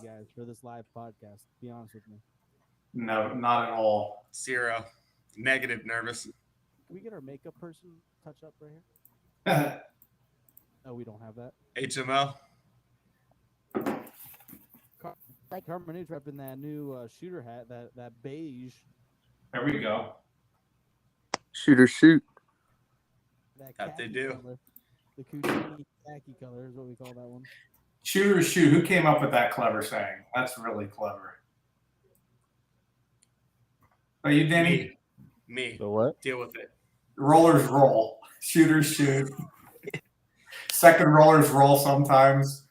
guys for this live podcast. Be honest with me. No, not at all. 0. Negative nervous. Can we get our makeup person touch up right here? Oh, we don't have that. HMO. Carmenu's repping that new shooter hat, that beige, There we go. Shooter shoot. that That they khaki do. color. The Kujini khaki color is what we call that one. Shooter shoot. Who came up with that clever saying? That's really clever. Are you, Danny? Me. The what? Deal with it. Rollers roll. Shooters shoot. Second rollers roll sometimes.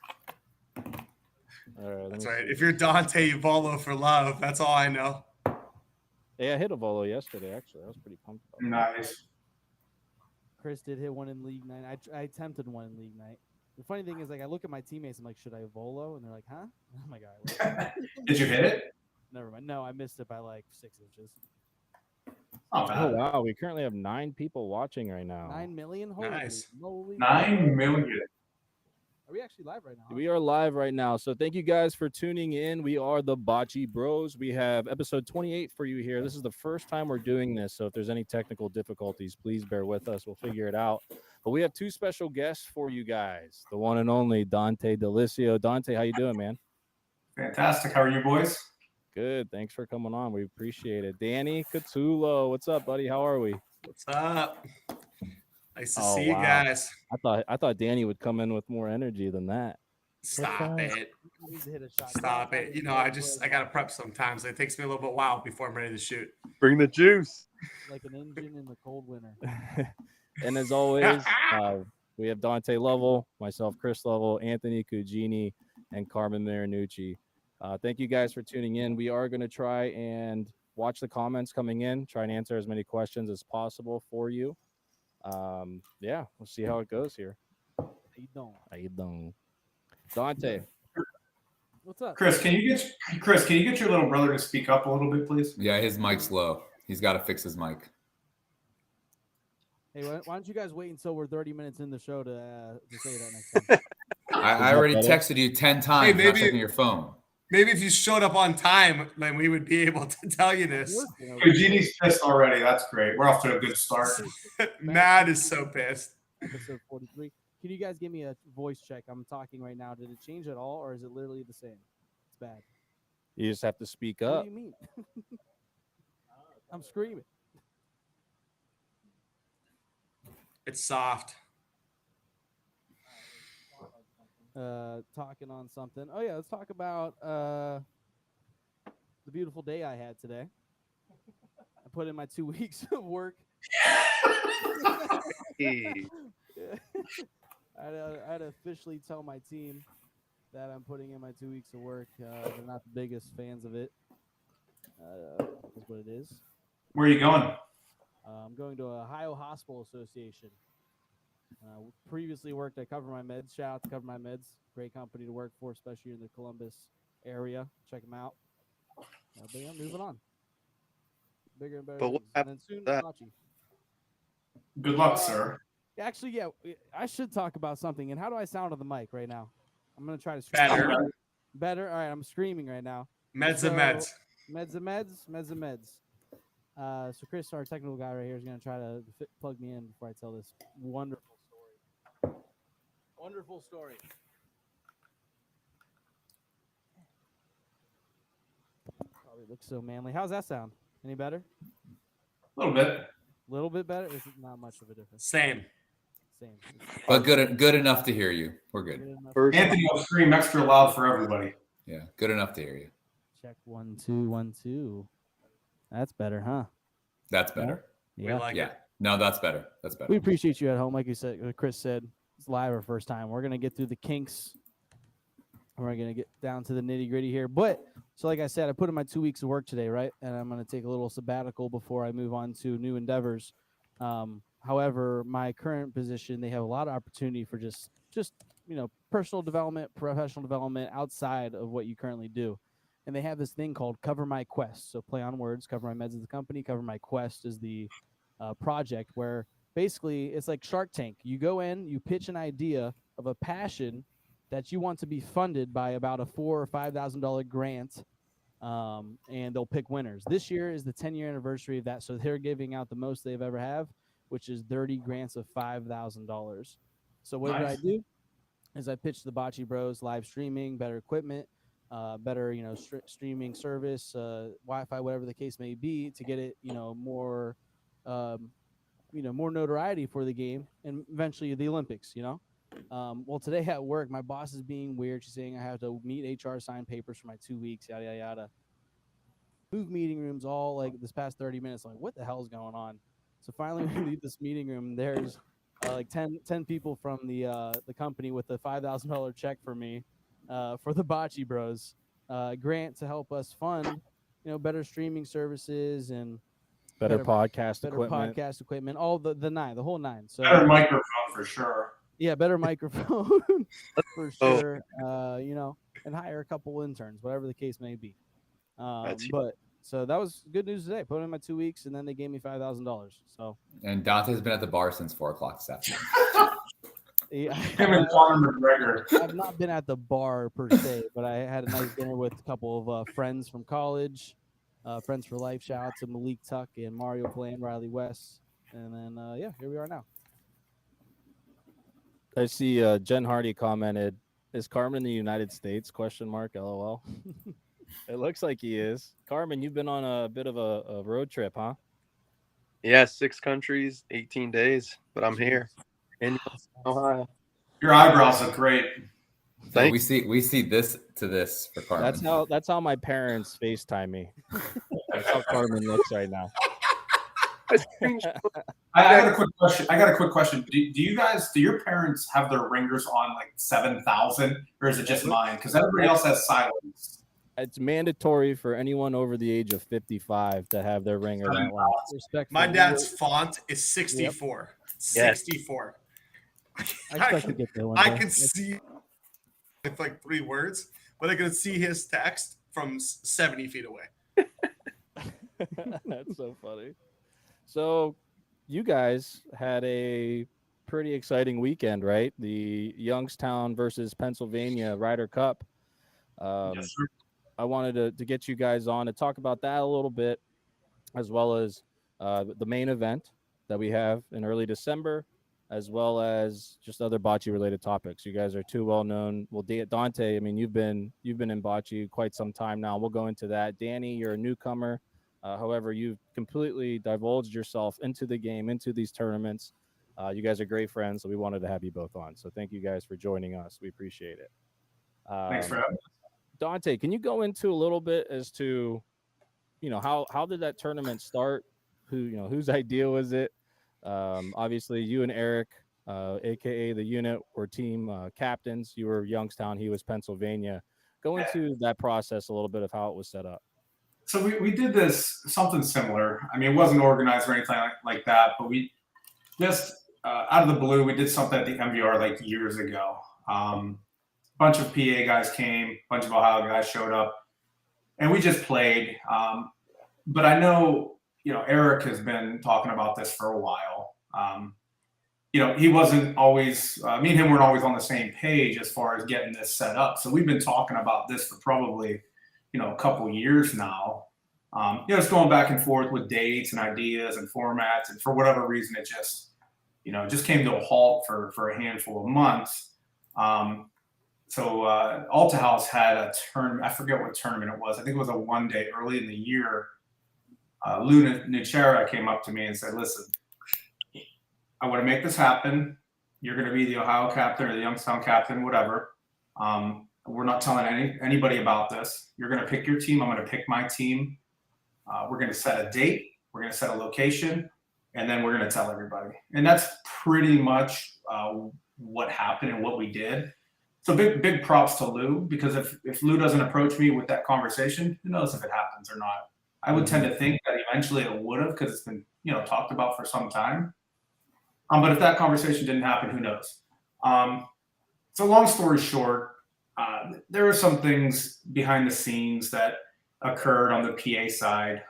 All right, That's right. If you're Dante, you volo for love. That's all I know. Yeah, I hit a volo yesterday. Actually, I was pretty pumped about it. Nice. Chris did hit one in league night. I attempted one in league night. The funny thing is, like, I look at my teammates. I'm like, should I volo? And they're like, huh? I'm like, all right. Did you hit it? Never mind. No, I missed it by like 6 inches. Not Oh bad. wow, we currently have 9 people watching right now. 9 million. Holy Nice. moly. 9 million. Are we actually live right now? We are live right now, so thank you guys for tuning in. We are the Bocce Bros. We have episode 28 for you here. This is the first time we're doing this, so if there's any technical difficulties, please bear with us. We'll figure it out. But we have 2 special guests for you guys. The one and only Dante DeLisio. Dante, how you doing, man? Fantastic. How are you boys? Good. Thanks for coming on. We appreciate it. Danny Catullo, what's up, buddy? How are we? What's up? Nice to Oh, see you wow. guys. I thought Danny would come in with more energy than that. Stop that? it. I need to hit a shot. Stop it. You know, I gotta prep sometimes. It takes me a little bit while before I'm ready to shoot. Bring the juice. like an engine in the cold winter. And as always, we have Dante Lovell, myself, Chris Lovell, Anthony Cugini, and Carmen Marinucci. Thank you guys for tuning in. We are going to try and watch the comments coming in, try and answer as many questions as possible for you. Yeah, we'll see how it goes here. How you doing? How you doing? Dante. What's up? Chris, can you get your little brother to speak up a little bit, please? Yeah, his mic's low. He's got to fix his mic. Hey, why don't you guys wait until we're 30 minutes in the show to say that next time? I already texted you 10 times. Hey, Not maybe- checking your phone. Maybe if you showed up on time, then we would be able to tell you this. Eugeni's pissed already. That's great. We're off to a good start. Matt is so pissed. Episode 43. Can you guys give me a voice check? I'm talking right now. Did it change at all, or is it literally the same? It's bad. You just have to speak What up. do you mean? I'm screaming. It's soft. Talking on something. Oh yeah, let's talk about the beautiful day I had today. I put in my 2 weeks of work. Yeah. I had to officially tell my team that I'm putting in my 2 weeks of work. They're not the biggest fans of it. That's what it is. Where are you going? I'm going to Ohio Hospital Association. Previously worked at Cover My Meds. Shout out to Cover My Meds. Great company to work for, especially in the Columbus area. Check them out. But yeah, moving on. Bigger and better. But what things. And then happened soon, to that? Bocce. Good luck, sir. Actually, yeah, I should talk about something. And how do I sound on the mic right now? I'm going to try to Better. scream. Better? All right, I'm screaming right now. Meds and So- meds. Meds and meds, meds and meds. So Chris, our technical guy right here, is going to try to plug me in before I tell this wonderful story. Wonderful story. Probably looks so manly. How's that sound? Any better? A little bit. A little bit better? Is it not much of a difference? Same. Same. But good enough to hear you. We're good. enough. First, Anthony will scream extra loud for everybody. Yeah, good enough to hear you. Check 1 2 1 2. That's better, huh? That's better. We like Yeah. it. No, that's better. That's We better. appreciate you at home. Like you said, Chris said, it's live our first time. We're gonna get through the kinks. We're gonna get down to the nitty gritty here. But so, like I said, I put in my 2 weeks of work today, right? And I'm gonna take a little sabbatical before I move on to new endeavors. However, my current position, they have a lot of opportunity for just personal development, professional development outside of what you currently do. And they have this thing called Cover My Quest. So play on words. Cover My Meds is the company. Cover My Quest is the project where basically it's like Shark Tank. You go in, you pitch an idea of a passion that you want to be funded by about a $4,000 or $5,000 grant, and they'll pick winners. This year is the 10-year anniversary of that, so they're giving out the most they've ever have, which is 30 grants of $5,000. So what did I Nice. do? Is I pitched the Bocce Bros live streaming, better equipment, better streaming service, Wi-Fi, whatever the case may be, to get it more more notoriety for the game and eventually the Olympics. Well, today at work, my boss is being weird. She's saying I have to meet HR, sign papers for my 2 weeks, yada yada yada. Move meeting rooms all like this past 30 minutes. I'm like, what the hell is going on? So finally, we leave this meeting room. There's like 10 people from the company with a $5,000 check for me for the Bocce Bros grant to help us fund better streaming services and Better podcast equipment, all the whole nine. So Better microphone for sure. yeah, better microphone for sure. And hire a couple interns, whatever the case may be. But so that was good news today. Put in my 2 weeks, and then they gave me $5,000. So And Dante's been at the bar since 4:00 this afternoon. yeah, Him and Conor McGregor. I've not been at the bar per se, but I had a nice dinner with a couple of friends from college, friends for life. Shout out to Malik Tuck and Mario Plan, Riley West, and then here we are now. I see Jen Hardy commented, "Is Carmen in the United States?" ? LOL. It looks like he is. Carmen, you've been on a bit of a road trip, huh? Yeah, 6 countries, 18 days, but I'm here in Ohio. Your eyebrows look great. So Thank we see this to this for Carmen. That's how my parents FaceTime me. That's how Carmen looks right now. I got a quick question. Do your parents have their ringers on like 7,000, or is it just mine? Because everybody else has silence. It's mandatory for anyone over the age of 55 to have their ringer that loud. My dad's font is 64. Yes. 64. I expect to get there one I day. can see with like 3 words, but I can see his text from 70 feet away. That's so funny. So you guys had a pretty exciting weekend, right? The Youngstown versus Pennsylvania Ryder Cup. Yes, sir. I wanted to get you guys on to talk about that a little bit, as well as the main event that we have in early December, as well as just other bocce related topics. You guys are too well known. Well, Dante, I mean, you've been in bocce quite some time now. We'll go into that. Danny, you're a newcomer. However, you've completely divulged yourself into the game, into these tournaments. You guys are great friends, so we wanted to have you both on. So thank you guys for joining us. We appreciate it. Thanks for having us. Dante, can you go into a little bit as to, how did that tournament start? Whose idea was it? Obviously, you and Eric, aka the unit, were team captains. You were Youngstown, he was Pennsylvania. Go into that process a little bit of how it was set up. So we did something similar. I mean, it wasn't organized or anything like that, but we just out of the blue, we did something at the MVR like years ago. Bunch of PA guys came, bunch of Ohio guys showed up, and we just played. But I know, Eric has been talking about this for a while. He wasn't always, me and him weren't always on the same page as far as getting this set up. So we've been talking about this for probably, a couple years now. It's going back and forth with dates and ideas and formats. And for whatever reason, it just came to a halt for a handful of months. So Alta House had a tournament. I forget what tournament it was. I think it was a one-day early in the year. Lou Nucera came up to me and said, "Listen, I want to make this happen. You're going to be the Ohio captain or the Youngstown captain, whatever. We're not telling anybody about this. You're going to pick your team. I'm going to pick my team. We're going to set a date. We're going to set a location, and then we're going to tell everybody." And that's pretty much what happened and what we did. So big props to Lou, because if Lou doesn't approach me with that conversation, who knows if it happens or not. I would tend to think that eventually it would have, because it's been talked about for some time. But if that conversation didn't happen, who knows? So long story short, there were some things behind the scenes that occurred on the PA side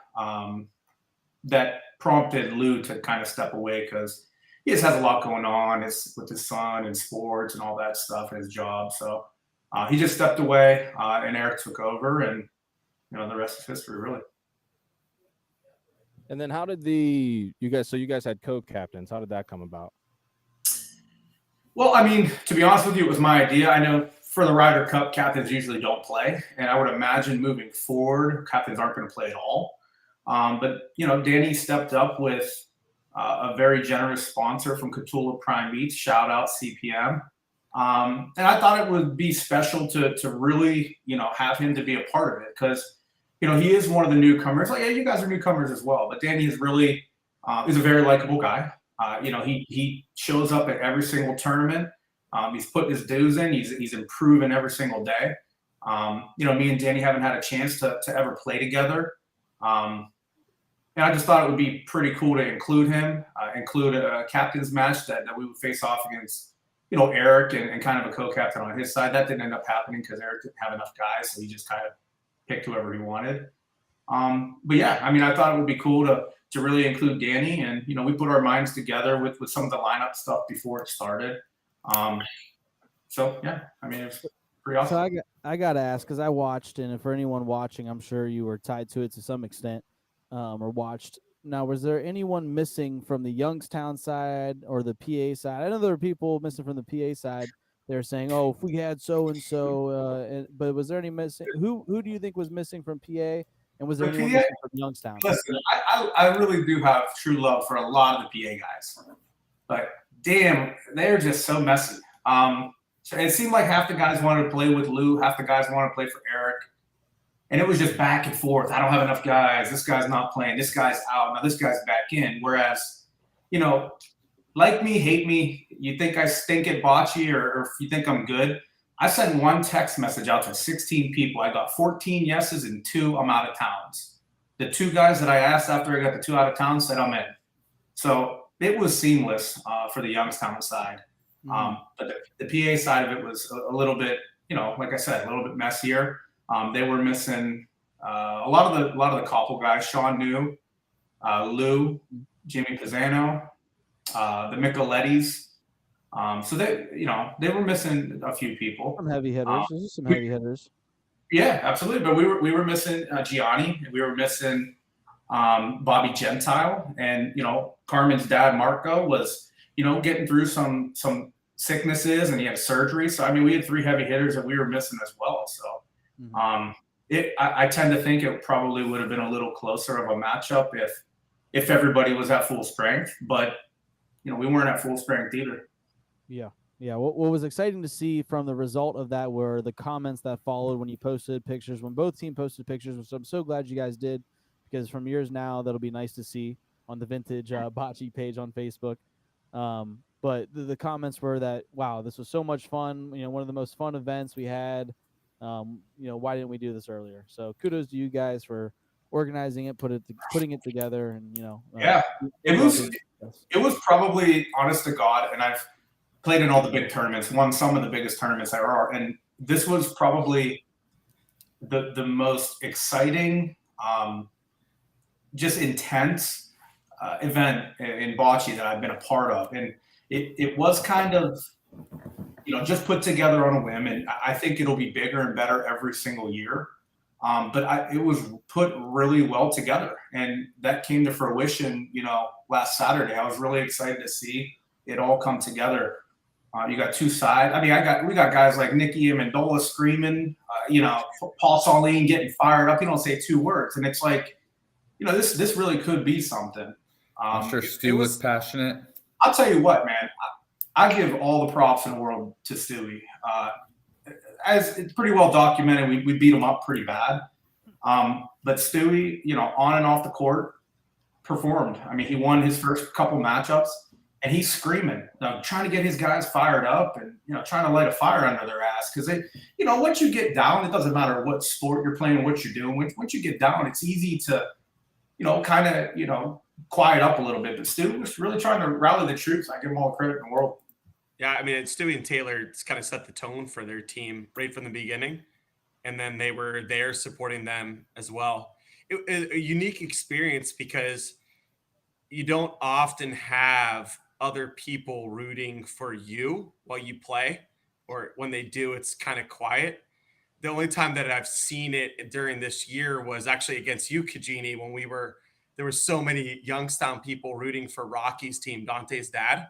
that prompted Lou to kind of step away, because he just has a lot going on with his son and sports and all that stuff and his job. So he just stepped away, and Eric took over, and the rest is history, really. And then how did you guys had co-captains? How did that come about? Well, I mean, to be honest with you, it was my idea. I know for the Ryder Cup, captains usually don't play, and I would imagine moving forward, captains aren't going to play at all. But Danny stepped up with a very generous sponsor from Catullo Prime Meats. Shout out CPM. And I thought it would be special to really have him to be a part of it, because he is one of the newcomers. Like, yeah, you guys are newcomers as well, but Danny is really is a very likable guy. He shows up at every single tournament. He's putting his dues in. He's improving every single day. Me and Danny haven't had a chance to ever play together. And I just thought it would be pretty cool to include him, include a captain's match that we would face off against, Eric and kind of a co-captain on his side. That didn't end up happening because Eric didn't have enough guys, so he just kind of picked whoever he wanted. But yeah, I mean, I thought it would be cool to really include Danny, and we put our minds together with some of the lineup stuff before it started. So yeah, I mean, it's pretty awesome. So I got to ask, because I watched, and for anyone watching, I'm sure you were tied to it to some extent, or watched. Now, was there anyone missing from the Youngstown side or the PA side? I know there were people missing from the PA side. They're saying, "Oh, if we had so and so," but was there any missing? Who do you think was missing from PA? And was there anyone missing from Youngstown? Listen, I really do have true love for a lot of the PA guys, but damn, they're just so messy. So it seemed like half the guys wanted to play with Lou, half the guys wanted to play for Eric. And it was just back and forth. I don't have enough guys. This guy's not playing. This guy's out. Now this guy's back in. Whereas, like me, hate me, you think I stink at bocce or if you think I'm good, I sent one text message out to 16 people. I got 14 yeses and 2 I'm out of towns. The 2 guys that I asked after I got the 2 out of town said I'm in. So it was seamless for the Youngstown side. But the PA side of it was a little bit, like I said, a little bit messier. They were missing a lot of the Koppel guys, Sean New, Lou, Jimmy Pisano, the Michelettis. So they were missing a few people. Some heavy hitters. There's some heavy hitters. Yeah, absolutely. But we were missing Gianni. We were missing Bobby Gentile, and Carmen's dad Marco was getting through some sicknesses, and he had surgery. So I mean, we had 3 heavy hitters that we were missing as well. So. I tend to think it probably would have been a little closer of a matchup if everybody was at full strength, but we weren't at full strength either. Yeah. What was exciting to see from the result of that were the comments that followed when you posted pictures, when both teams posted pictures, which I'm so glad you guys did, because from years now that'll be nice to see on the Vintage Bocce page on Facebook. But the comments were that, wow, this was so much fun. One of the most fun events we had. Why didn't we do this earlier? So kudos to you guys for organizing it, putting it together, and yeah, it was probably, honest to God, and I've played in all the big tournaments, won some of the biggest tournaments there are, and this was probably the most exciting, just intense event in bocce that I've been a part of, and it was kind of just put together on a whim, and I think it'll be bigger and better every single year. But it was put really well together, and that came to fruition, last Saturday. I was really excited to see it all come together. You got 2 sides. I mean, we got guys like Nicky Amendola screaming, Paul Saleen getting fired up. He don't say 2 words, and it's like, this really could be something. I'm sure Stu was passionate. I'll tell you what, man. I give all the props in the world to Stewie. As it's pretty well documented, we beat him up pretty bad. But Stewie, on and off the court, performed. I mean, he won his first couple matchups, and he's screaming, trying to get his guys fired up, and trying to light a fire under their ass. Because once you get down, it doesn't matter what sport you're playing, what you're doing. Once you get down, it's easy to, kind of, quiet up a little bit. But Stewie was really trying to rally the troops. I give him all the credit in the world. Yeah, I mean, Stewie and Taylor kind of set the tone for their team right from the beginning, and then they were there supporting them as well. It was a unique experience because you don't often have other people rooting for you while you play, or when they do, it's kind of quiet. The only time that I've seen it during this year was actually against you, Kajini, when there were so many Youngstown people rooting for Rocky's team, Dante's dad,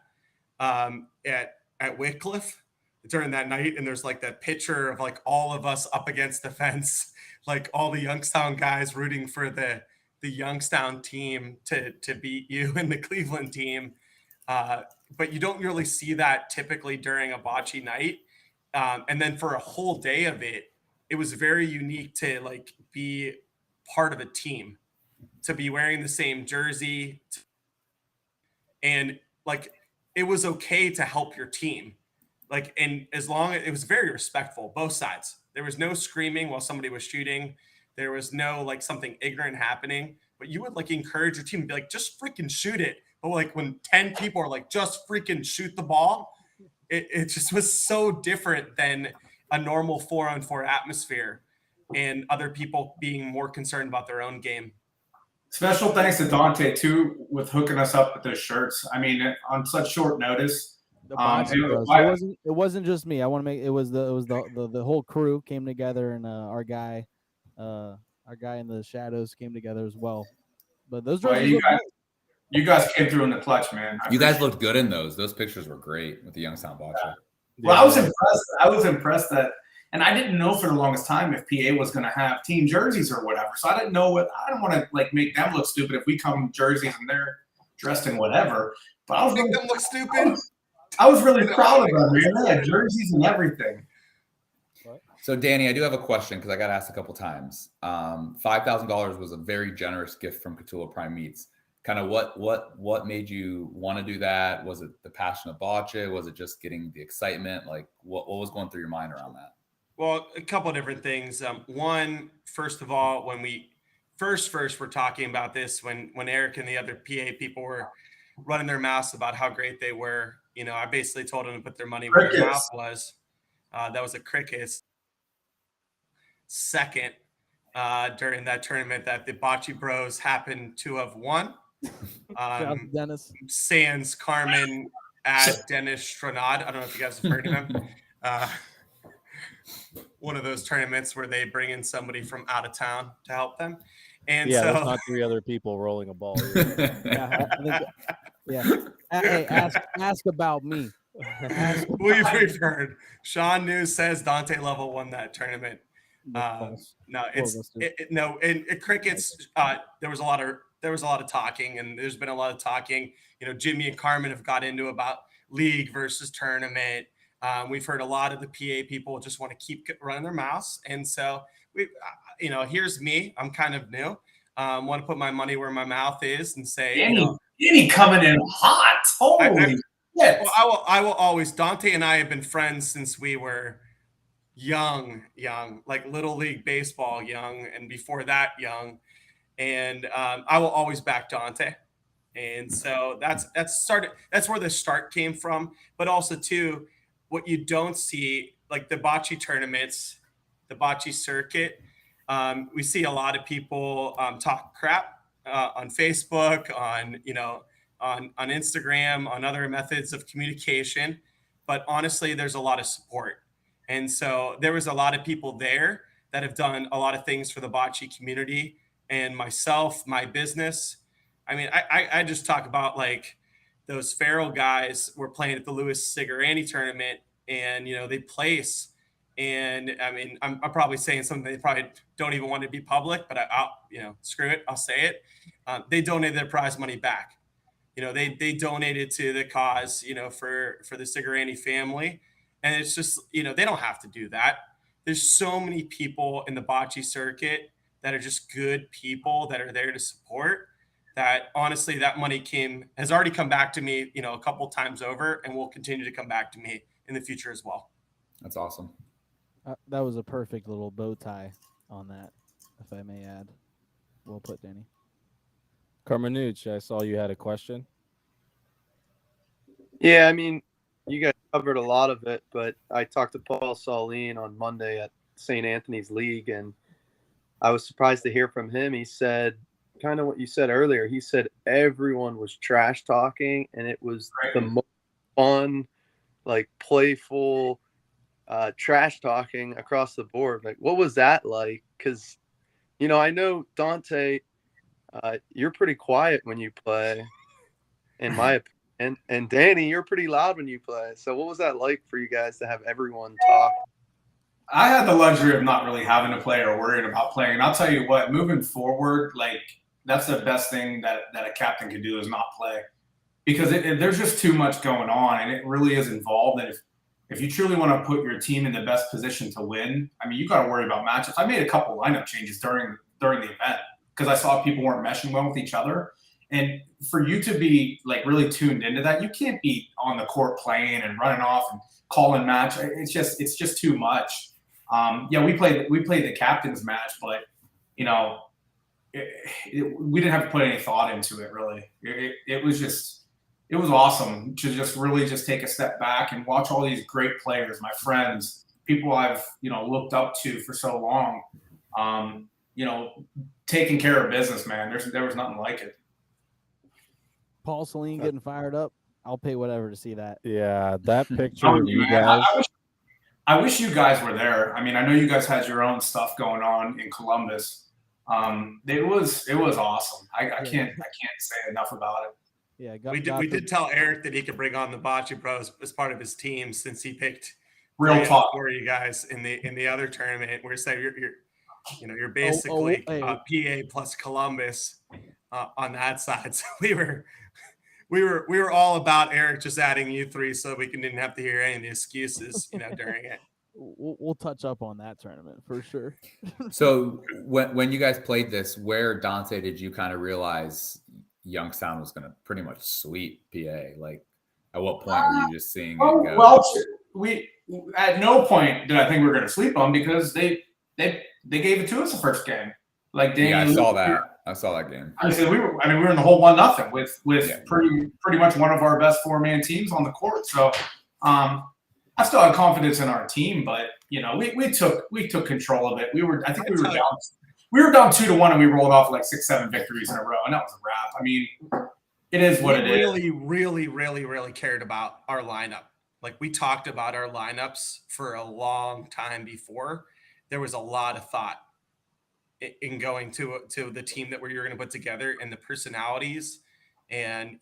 at Wycliffe during that night. And there's like that picture of like all of us up against the fence, like all the Youngstown guys rooting for the Youngstown team to beat you and the Cleveland team. But you don't really see that typically during a bocce night. And then for a whole day of it, it was very unique to like be part of a team, to be wearing the same jersey, and like it was okay to help your team. Like, and as long as it was very respectful, both sides. There was no screaming while somebody was shooting. There was no like something ignorant happening, but you would like encourage your team to be like, just freaking shoot it. But like when 10 people are like, just freaking shoot the ball, it just was so different than a normal 4-on-4 atmosphere and other people being more concerned about their own game. Special thanks to Dante too with hooking us up with those shirts. I mean, on such short notice. The bros. It wasn't just me. I want to make it was the whole crew came together, and our guy in the shadows came together as well. But those jerseys you guys came through in the clutch, man. You guys looked good in those. Those pictures were great with the Youngstown Bocce. Yeah. Well, I was impressed. I was impressed that, and I didn't know for the longest time if PA was going to have team jerseys or whatever. So I didn't know I don't want to like make them look stupid if we come jerseys and they're dressed in whatever. But I was make them look stupid. I was really proud of them. They had jerseys and everything. So, Danny, I do have a question because I got asked a couple times. $5,000 was a very generous gift from Catullo Prime Meats. Kind of what made you want to do that? Was it the passion of bocce? Was it just getting the excitement? Like what was going through your mind around that? Well, a couple of different things. One, first of all, when we first were talking about this, when Eric and the other PA people were running their mouths about how great they were, I basically told them to put their money where their mouth was. That was a crickets. Second, during that tournament that the Bocce Bros happened to have won. Dennis Sans Carmen at Dennis Stronad. I don't know if you guys have heard of him. One of those tournaments where they bring in somebody from out of town to help them. And yeah, so there's not 3 other people rolling a ball. Hey, ask about me. We've heard. Sean News says Dante Level won that tournament. No, crickets. There was a lot of talking, and there's been a lot of talking. Jimmy and Carmen have got into about league versus tournament. We've heard a lot of the PA people just want to keep running their mouths, and so we, here's me. I'm kind of new. Want to put my money where my mouth is and say, Danny coming in hot. Holy shit! Well, I will always. Dante and I have been friends since we were young, like little league baseball young, and before that young. And I will always back Dante. And so that's where the start came from. But also too, what you don't see, like the bocce tournaments, the bocce circuit, we see a lot of people talk crap on Facebook, on Instagram, on other methods of communication. But honestly, there's a lot of support. And so there was a lot of people there that have done a lot of things for the bocce community and myself, my business. I mean, I just talk about like those Farrell guys were playing at the Louis Cigarani tournament, and they place. And I mean, I'm probably saying something they probably don't even want to be public, but I'll screw it, I'll say it. They donated their prize money back. They donated to the cause, for the Cigarani family. And it's just, they don't have to do that. There's so many people in the bocce circuit that are just good people that are there to support, that honestly, that money has already come back to me, a couple times over, and will continue to come back to me in the future as well. That's awesome. That was a perfect little bow tie on that, if I may add. Well put, Danny. Carmenucci, I saw you had a question. Yeah, I mean, you guys covered a lot of it, but I talked to Paul Saulin on Monday at St. Anthony's League, and I was surprised to hear from him. He said kind of what you said earlier. He said everyone was trash talking, and it was the most fun, like playful trash talking across the board. Like, what was that like? Because, I know Dante, you're pretty quiet when you play, in my opinion, and Danny, you're pretty loud when you play. So, what was that like for you guys to have everyone talk? I had the luxury of not really having to play or worrying about playing. And I'll tell you what, moving forward, like that's the best thing that a captain can do is not play, because there's just too much going on, and it really is involved. And if you truly want to put your team in the best position to win, I mean, you got to worry about matchups. I made a couple lineup changes during the event because I saw people weren't meshing well with each other. And for you to be like really tuned into that, you can't be on the court playing and running off and calling match. It's just too much. Yeah, we played the captain's match, but we didn't have to put any thought into it really. It was awesome to just really just take a step back and watch all these great players, my friends, people I've looked up to for so long. Taking care of business, man. There was nothing like it. Paul Celine getting fired up. I'll pay whatever to see that. Yeah, that picture of you Man, guys. I wish you guys were there. I mean, I know you guys had your own stuff going on in Columbus. It was awesome. I can't say enough about it. Yeah, we did tell Eric that he could bring on the Bocce Bros as part of his team since he picked Real talk for you guys in the other tournament. We're saying you're basically PA plus Columbus on that side. So we were all about Eric just adding you three so we didn't have to hear any of the excuses during it. We'll touch up on that tournament for sure. So when you guys played this, where, Dante, did you kind of realize Youngstown was going to pretty much sweep PA? Like, at what point were you just seeing it go? Well, we at no point did I think we were going to sweep them, because they gave it to us the first game. Like, Yeah, I saw that game. I said we were in the whole 1-0 with pretty much one of our best 4-man teams on the court. So I still had confidence in our team, but we took control of it. We were down 2-1, and we rolled off like 6-7 victories in a row, and that was a wrap. I mean, it is what it is. We really cared about our lineup. Like, we talked about our lineups for a long time before. There was a lot of thought in going to the team that we were going to put together, and the personalities, and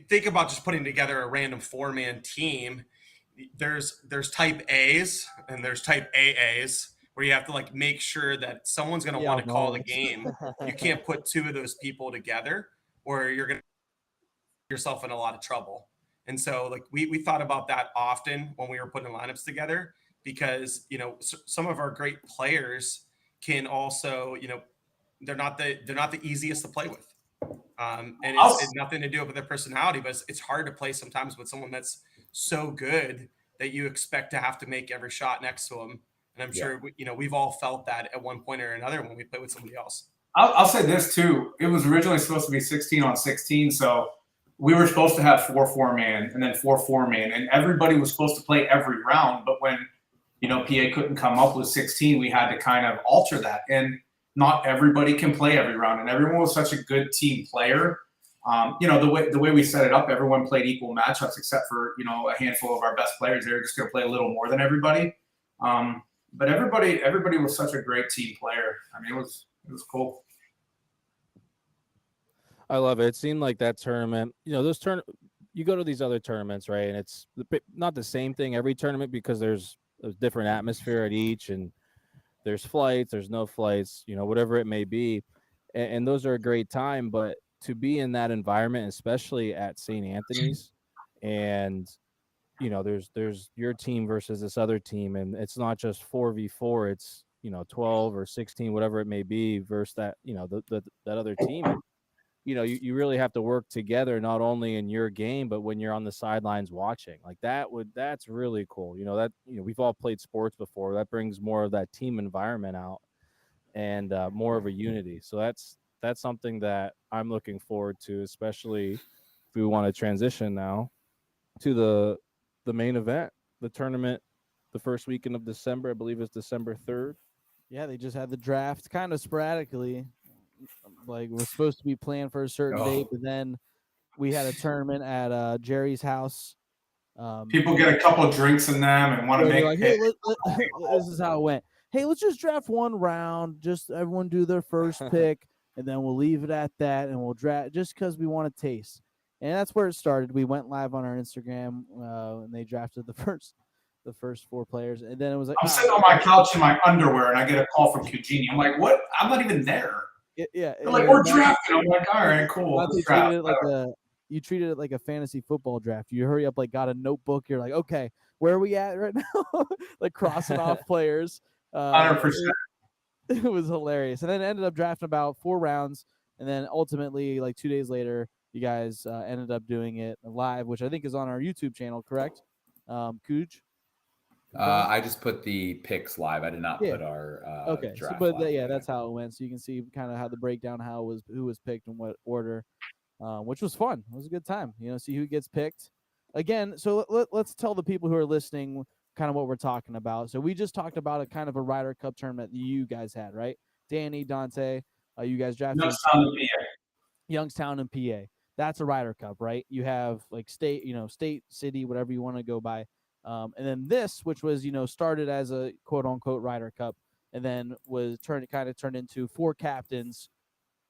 think about just putting together a random 4-man team. There's type A's and there's type AAs, where you have to like make sure that someone's going to want to call the game. You can't put two of those people together, or you're going to get yourself in a lot of trouble. And so like we thought about that often when we were putting lineups together, because some of our great players can also, they're not the easiest to play with. And it's nothing to do with their personality, but it's hard to play sometimes with someone that's so good that you expect to have to make every shot next to them. And I'm sure we've all felt that at one point or another when we play with somebody else. I'll say this too. It was originally supposed to be 16 on 16, so we were supposed to have 4 4-man and then 4 4-man, and everybody was supposed to play every round. But when PA couldn't come up with 16, we had to kind of alter that. And not everybody can play every round, and everyone was such a good team player. The way we set it up, everyone played equal matchups except for a handful of our best players. They were just going to play a little more than everybody. But everybody was such a great team player. I mean, it was cool. I love it. It seemed like that tournament, you go to these other tournaments, right? And it's not the same thing every tournament, because there's a different atmosphere at each, and there's flights, there's no flights, whatever it may be. And those are a great time, but to be in that environment, especially at St. Anthony's, and there's your team versus this other team, and it's not just 4v4, it's 12 or 16, whatever it may be, versus that that other team. You really have to work together, not only in your game, but when you're on the sidelines watching. Like that's really cool. We've all played sports before. That brings more of that team environment out, and more of a unity. So that's something that I'm looking forward to, especially if we want to transition now to the main event, the tournament, the first weekend of December. I believe it's December 3rd. Yeah, they just had the draft kind of sporadically. like was supposed to be planned for a certain date, but then we had a tournament at Jerry's house. People get a couple of drinks in them and want to they're make like, hey, this is how it went. Hey, let's just draft one round. Just everyone do their first pick, and then we'll leave it at that, and we'll draft just because we want to taste. And that's where it started. We went live on our Instagram, and they drafted the first 4 players, and then it was like I'm sitting on my couch in my underwear, and I get a call from Cugini. I'm like, what? I'm not even there. yeah. They're like, we're drafting. I'm like, all right, cool. Dante treated it like you treated it like a fantasy football draft. You hurry up, like got a notebook. You're like, okay, where are we at right now? Like crossing off players. 100%. It was hilarious. And then it ended up drafting about 4 rounds. And then ultimately, like 2 days later, you guys ended up doing it live, which I think is on our YouTube channel, correct? Cooj? I just put the picks live. I did not put our okay. draft So, but live. that's how it went. So you can see kind of how the breakdown, who was picked in what order, which was fun. It was a good time. See who gets picked. Again, so let's tell the people who are listening kind of what we're talking about. So we just talked about a kind of a Ryder Cup tournament that you guys had, right? Danny, Dante, you guys drafted Youngstown and PA. That's a Ryder Cup, right? You have like state, city, whatever you want to go by. And then this, which was, started as a quote unquote Ryder Cup and then was turned into 4 captains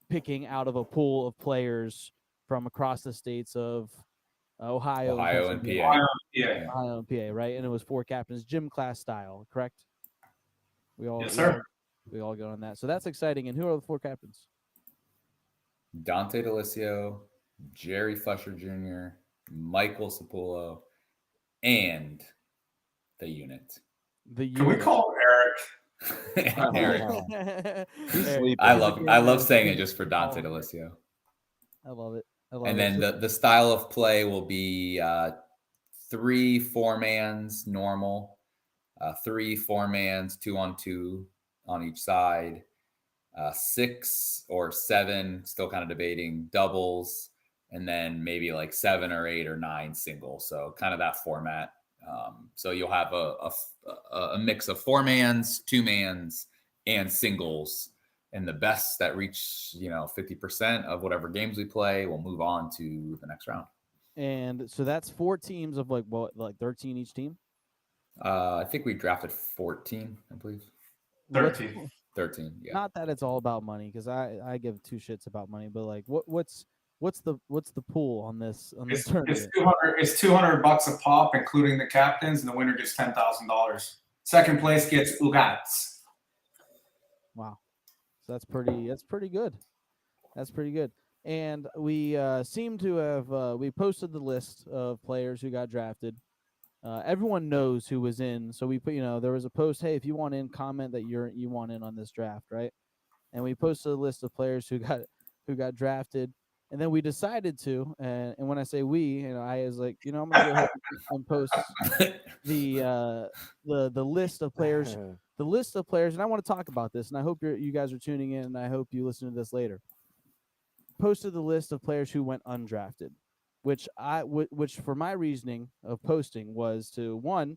picking out of a pool of players from across the states of Ohio and PA. Ohio and PA, right? And it was 4 captains, gym class style, correct? Yes, sir. We all go on that. So that's exciting. And who are the 4 captains? Dante DeLisio, Jerry Fletcher Jr., Michael Sapullo, and the unit. Can we call him Eric? I love saying it just for Dante DeLisio. I love it. And then the style of play will be 3 4-mans normal, 3 4-mans 2-on-2 on each side, 6 or 7, still kind of debating, doubles, and then maybe like 7 or 8 or 9 singles. So kind of that format. So you'll have a mix of 4-mans, 2-mans, and singles. And the best that reach 50% of whatever games we play will move on to the next round. And so that's 4 teams of like 13 each team. I think we drafted 14, I believe. 13. Yeah. Not that it's all about money, because I give 2 shits about money, but like what's the pool on this tournament? It's $200 a pop, including the captains, and the winner gets $10,000. Second place gets Ugats. Wow, so that's pretty good. That's pretty good. And we seem to have we posted the list of players who got drafted. Everyone knows who was in, so we put there was a post. Hey, if you want in, comment that you want in on this draft, right? And we posted a list of players who got drafted. And then we decided to, and when I say we, I was like, I'm gonna go ahead and post the list of players, and I want to talk about this, and I hope you guys are tuning in, and I hope you listen to this later. Posted the list of players who went undrafted, which for my reasoning of posting was to, one,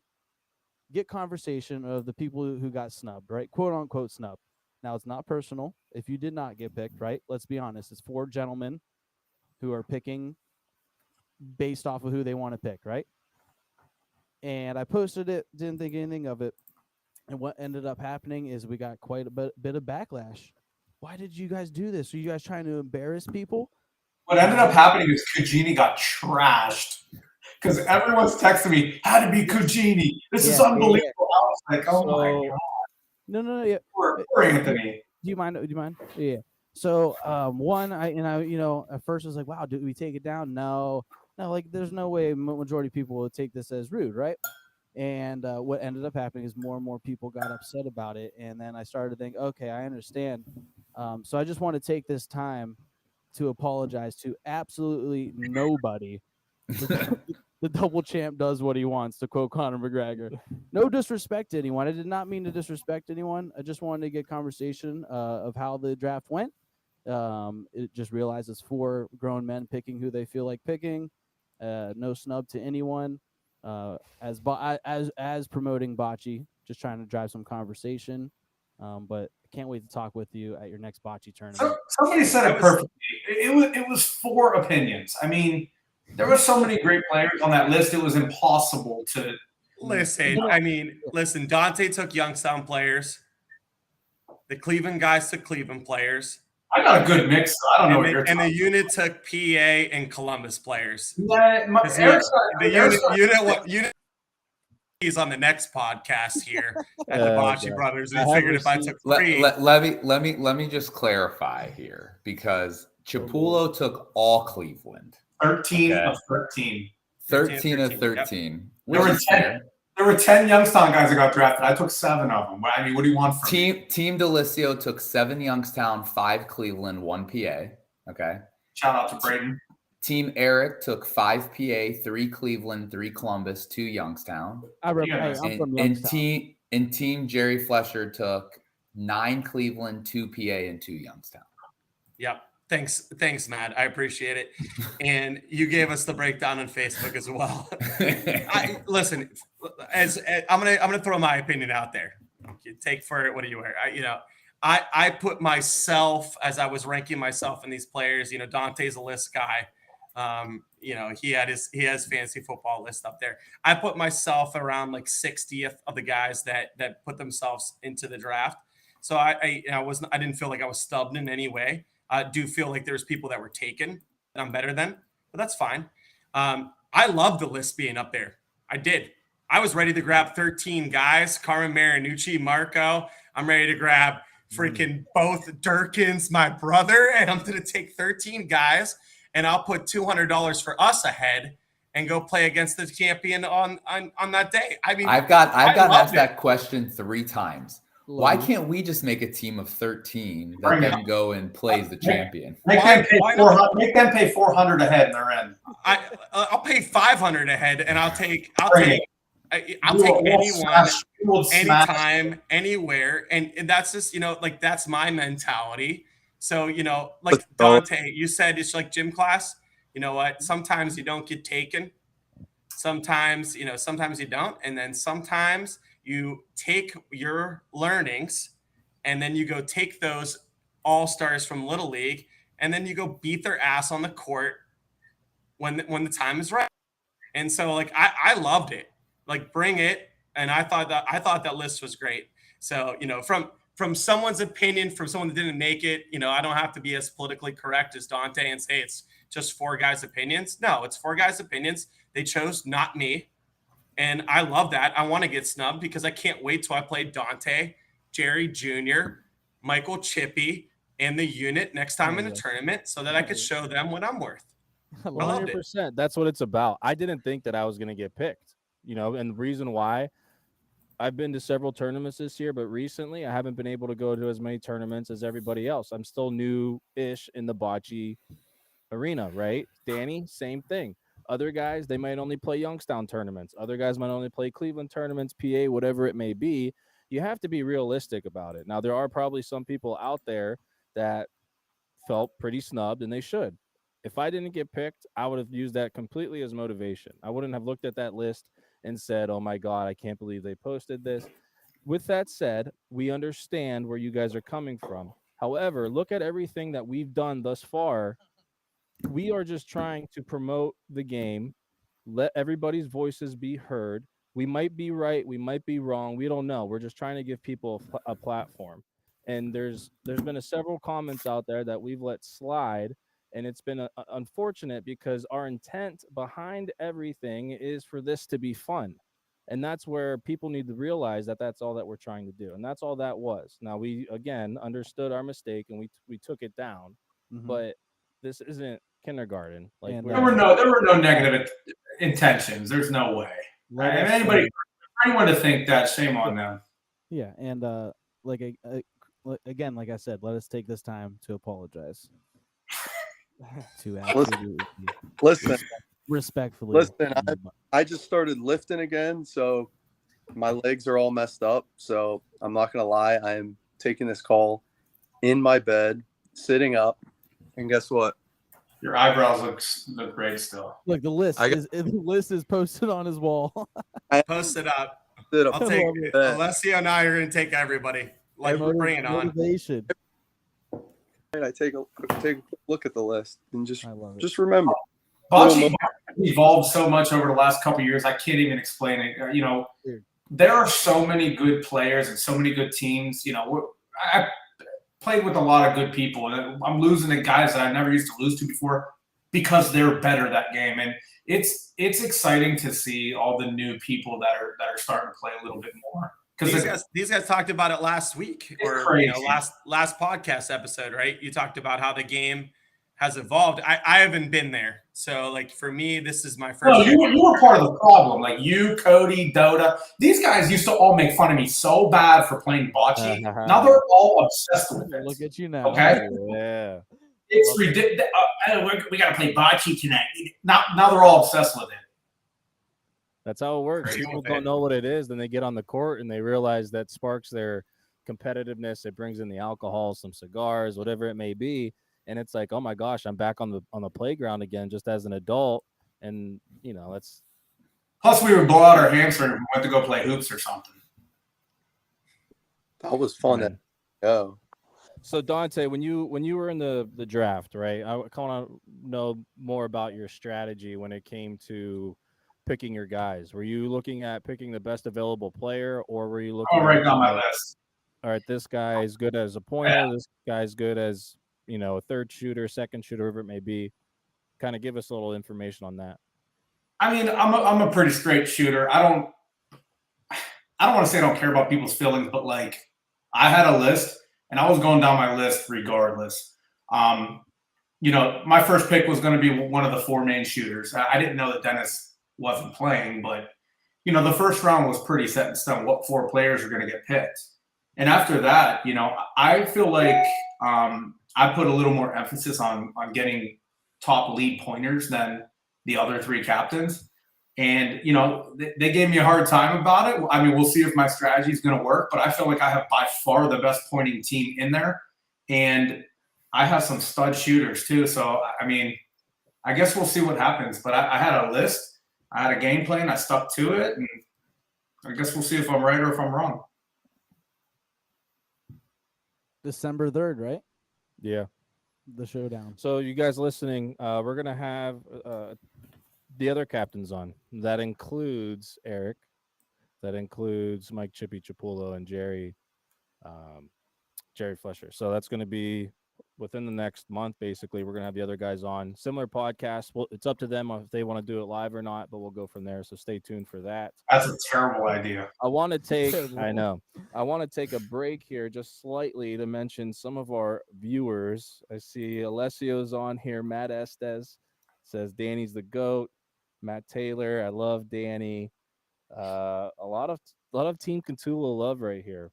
get conversation of the people who got snubbed, right? Quote unquote snubbed. Now it's not personal. If you did not get picked, right? Let's be honest. It's 4 gentlemen who are picking based off of who they want to pick, right? And I posted it, didn't think anything of it. And what ended up happening is we got quite a bit of backlash. Why did you guys do this? Are you guys trying to embarrass people? What ended up happening is Cugini got trashed because everyone's texting me, "How to be Cugini? This is unbelievable." Yeah. I was like, "Oh my god!" No. Yeah. Poor Anthony. Do you mind? Yeah. So, one, at first I was like, wow, do we take it down? No, like there's no way majority of people will take this as rude, right? And what ended up happening is more and more people got upset about it. And then I started to think, okay, I understand. So I just want to take this time to apologize to absolutely nobody. The double champ does what he wants, to quote Conor McGregor. No disrespect to anyone. I did not mean to disrespect anyone. I just wanted to get conversation of how the draft went. It just realized it's 4 grown men picking who they feel like picking. No snub to anyone. As promoting Bocce, just trying to drive some conversation. But can't wait to talk with you at your next bocce tournament. So, somebody said it perfectly. It was 4 opinions. I mean, there were so many great players on that list. It was impossible to Listen. I mean, listen. Dante took Youngstown players. The Cleveland guys took Cleveland players. I got a good mix. So I don't know what you're And talking the unit took PA and Columbus players. about. Unit he's on the next podcast here at the Bocce Brothers. And I figured if I took 3, let me just clarify here, because Capullo took all Cleveland. 13 of 13. 13 of 13, 13. There were 10. There were 10 Youngstown guys that got drafted. I took 7 of them. I mean, what do you want from me? Team DeLisio took 7 Youngstown, 5 Cleveland, 1 PA. Okay. Shout out to Braden. Team Eric took 5 PA, 3 Cleveland, 3 Columbus, 2 Youngstown. I'm from Youngstown. And team Jerry Flesher took 9 Cleveland, 2 PA, and 2 Youngstown. Yep. Thanks, Matt. I appreciate it. And you gave us the breakdown on Facebook as well. Listen, as I'm gonna throw my opinion out there. Take for it what do you wear? I put myself, as I was ranking myself in these players. Dante's a list guy. He has fantasy football list up there. I put myself around like 60th of the guys that put themselves into the draft. So I didn't feel like I was stubbed in any way. I do feel like there's people that were taken that I'm better than, but that's fine. I love the list being up there. I did. I was ready to grab 13 guys, Carmen Marinucci, Marco. I'm ready to grab freaking both Durkins, my brother, and I'm going to take 13 guys, and I'll put $200 for us ahead and go play against the champion on that day. I mean, I've got asked that question 3 times. Why can't we just make a team of 13 that then go and play as the champion? Make them pay 400 ahead and they're in. I'll pay 500 ahead, and I'll take anyone, anytime, anywhere, and that's just that's my mentality. So like Dante, you said it's like gym class. You know what? Sometimes you don't get taken. Sometimes you don't, and then sometimes you take your learnings and then you go take those all-stars from Little League and then you go beat their ass on the court when the time is right. And so I loved it. Bring it. And I thought that list was great. So, from someone's opinion, from someone that didn't make it, I don't have to be as politically correct as Dante and say it's just 4 guys' opinions. No, it's 4 guys' opinions. They chose not me. And I love that. I want to get snubbed because I can't wait till I play Dante, Jerry Jr., Michael Chippy, and the unit next time in a tournament so that I could show them what I'm worth. 100%. That's what it's about. I didn't think that I was going to get picked, and the reason why, I've been to several tournaments this year, but recently I haven't been able to go to as many tournaments as everybody else. I'm still new-ish in the bocce arena, right? Danny, same thing. Other guys, they might only play Youngstown tournaments. Other guys might only play Cleveland tournaments, PA, whatever it may be. You have to be realistic about it. Now, there are probably some people out there that felt pretty snubbed, and they should. If I didn't get picked, I would have used that completely as motivation. I wouldn't have looked at that list and said, oh, my God, I can't believe they posted this. With that said, we understand where you guys are coming from. However, look at everything that we've done thus far. We are just trying to promote the game, let everybody's voices be heard. We might be right, we might be wrong, we don't know. We're just trying to give people a platform. And there's been several comments out there that we've let slide, and it's been unfortunate because our intent behind everything is for this to be fun. And that's where people need to realize that that's all that we're trying to do. And that's all that was. Now, we, again, understood our mistake, and we took it down. But this isn't kindergarten. There were no negative intentions. There's no way. Anyone to think that, shame on them. Yeah, and again, like I said, let us take this time to apologize. Listen, respectfully. Listen, I just started lifting again, so my legs are all messed up. So I'm not gonna lie, I am taking this call in my bed, sitting up. And guess what? Your eyebrows look great still. Look, the list is posted on his wall. Post it up. I'll take it. Alessio and I are going to take everybody. Like, bring it on. Motivation. I take a look at the list and I love it. just remember. Bocce evolved so much over the last couple of years. I can't even explain it. There are so many good players and so many good teams. I played with a lot of good people, and I'm losing to guys that I never used to lose to before because they're better that game. And it's exciting to see all the new people that are starting to play a little bit more. Because these guys talked about it last week, or last podcast episode, right? You talked about how the game has evolved. I haven't been there, so like for me, this is my first. No, you were part of the problem. Like you, Cody, Dota, these guys used to all make fun of me so bad for playing bocce. Now they're all obsessed with it. Look at you now. Okay, Yeah, it's ridiculous. We got to play bocce tonight. Now they're all obsessed with it. that's how it works. People don't know what it is, then they get on the court and they realize that sparks their competitiveness. It brings in the alcohol, some cigars, whatever it may be. And it's like, oh my gosh, I'm back on the playground again, just as an adult. And that's. Plus, we would blow out our hamstring if we went to go play hoops or something. That was fun to go. So Dante, when you were in the draft, right? I want to know more about your strategy when it came to picking your guys. Were you looking at picking the best available player, or were you looking? Right down my list. All right, this guy is good as a pointer. Yeah. This guy's good as a third shooter, second shooter, whatever it may be. Kind of give us a little information on that. I mean, I'm a pretty straight shooter. I don't want to say I don't care about people's feelings, but like I had a list and I was going down my list regardless. My first pick was going to be one of the four main shooters. I didn't know that Dennis wasn't playing, but the first round was pretty set in stone what four players are going to get picked. And after that, I feel like I put a little more emphasis on getting top lead pointers than the other three captains. And, they gave me a hard time about it. I mean, we'll see if my strategy is going to work, but I feel like I have by far the best pointing team in there. And I have some stud shooters too. So, I mean, I guess we'll see what happens. But I had a list. I had a game plan. I stuck to it. And I guess we'll see if I'm right or if I'm wrong. December 3rd, right? Yeah. The showdown. So you guys listening, we're going to have the other captains on. That includes Eric. That includes Mike Chippy Chapullo and Jerry Flesher. So that's going to be within the next month, basically. We're going to have the other guys on. Similar podcast. Well, it's up to them if they want to do it live or not, but we'll go from there. So stay tuned for that. That's a terrible idea. I want to take a break here just slightly to mention some of our viewers. I see Alessio's on here. Matt Estes says Danny's the GOAT. Matt Taylor, I love Danny. A lot of Team Catullo love right here.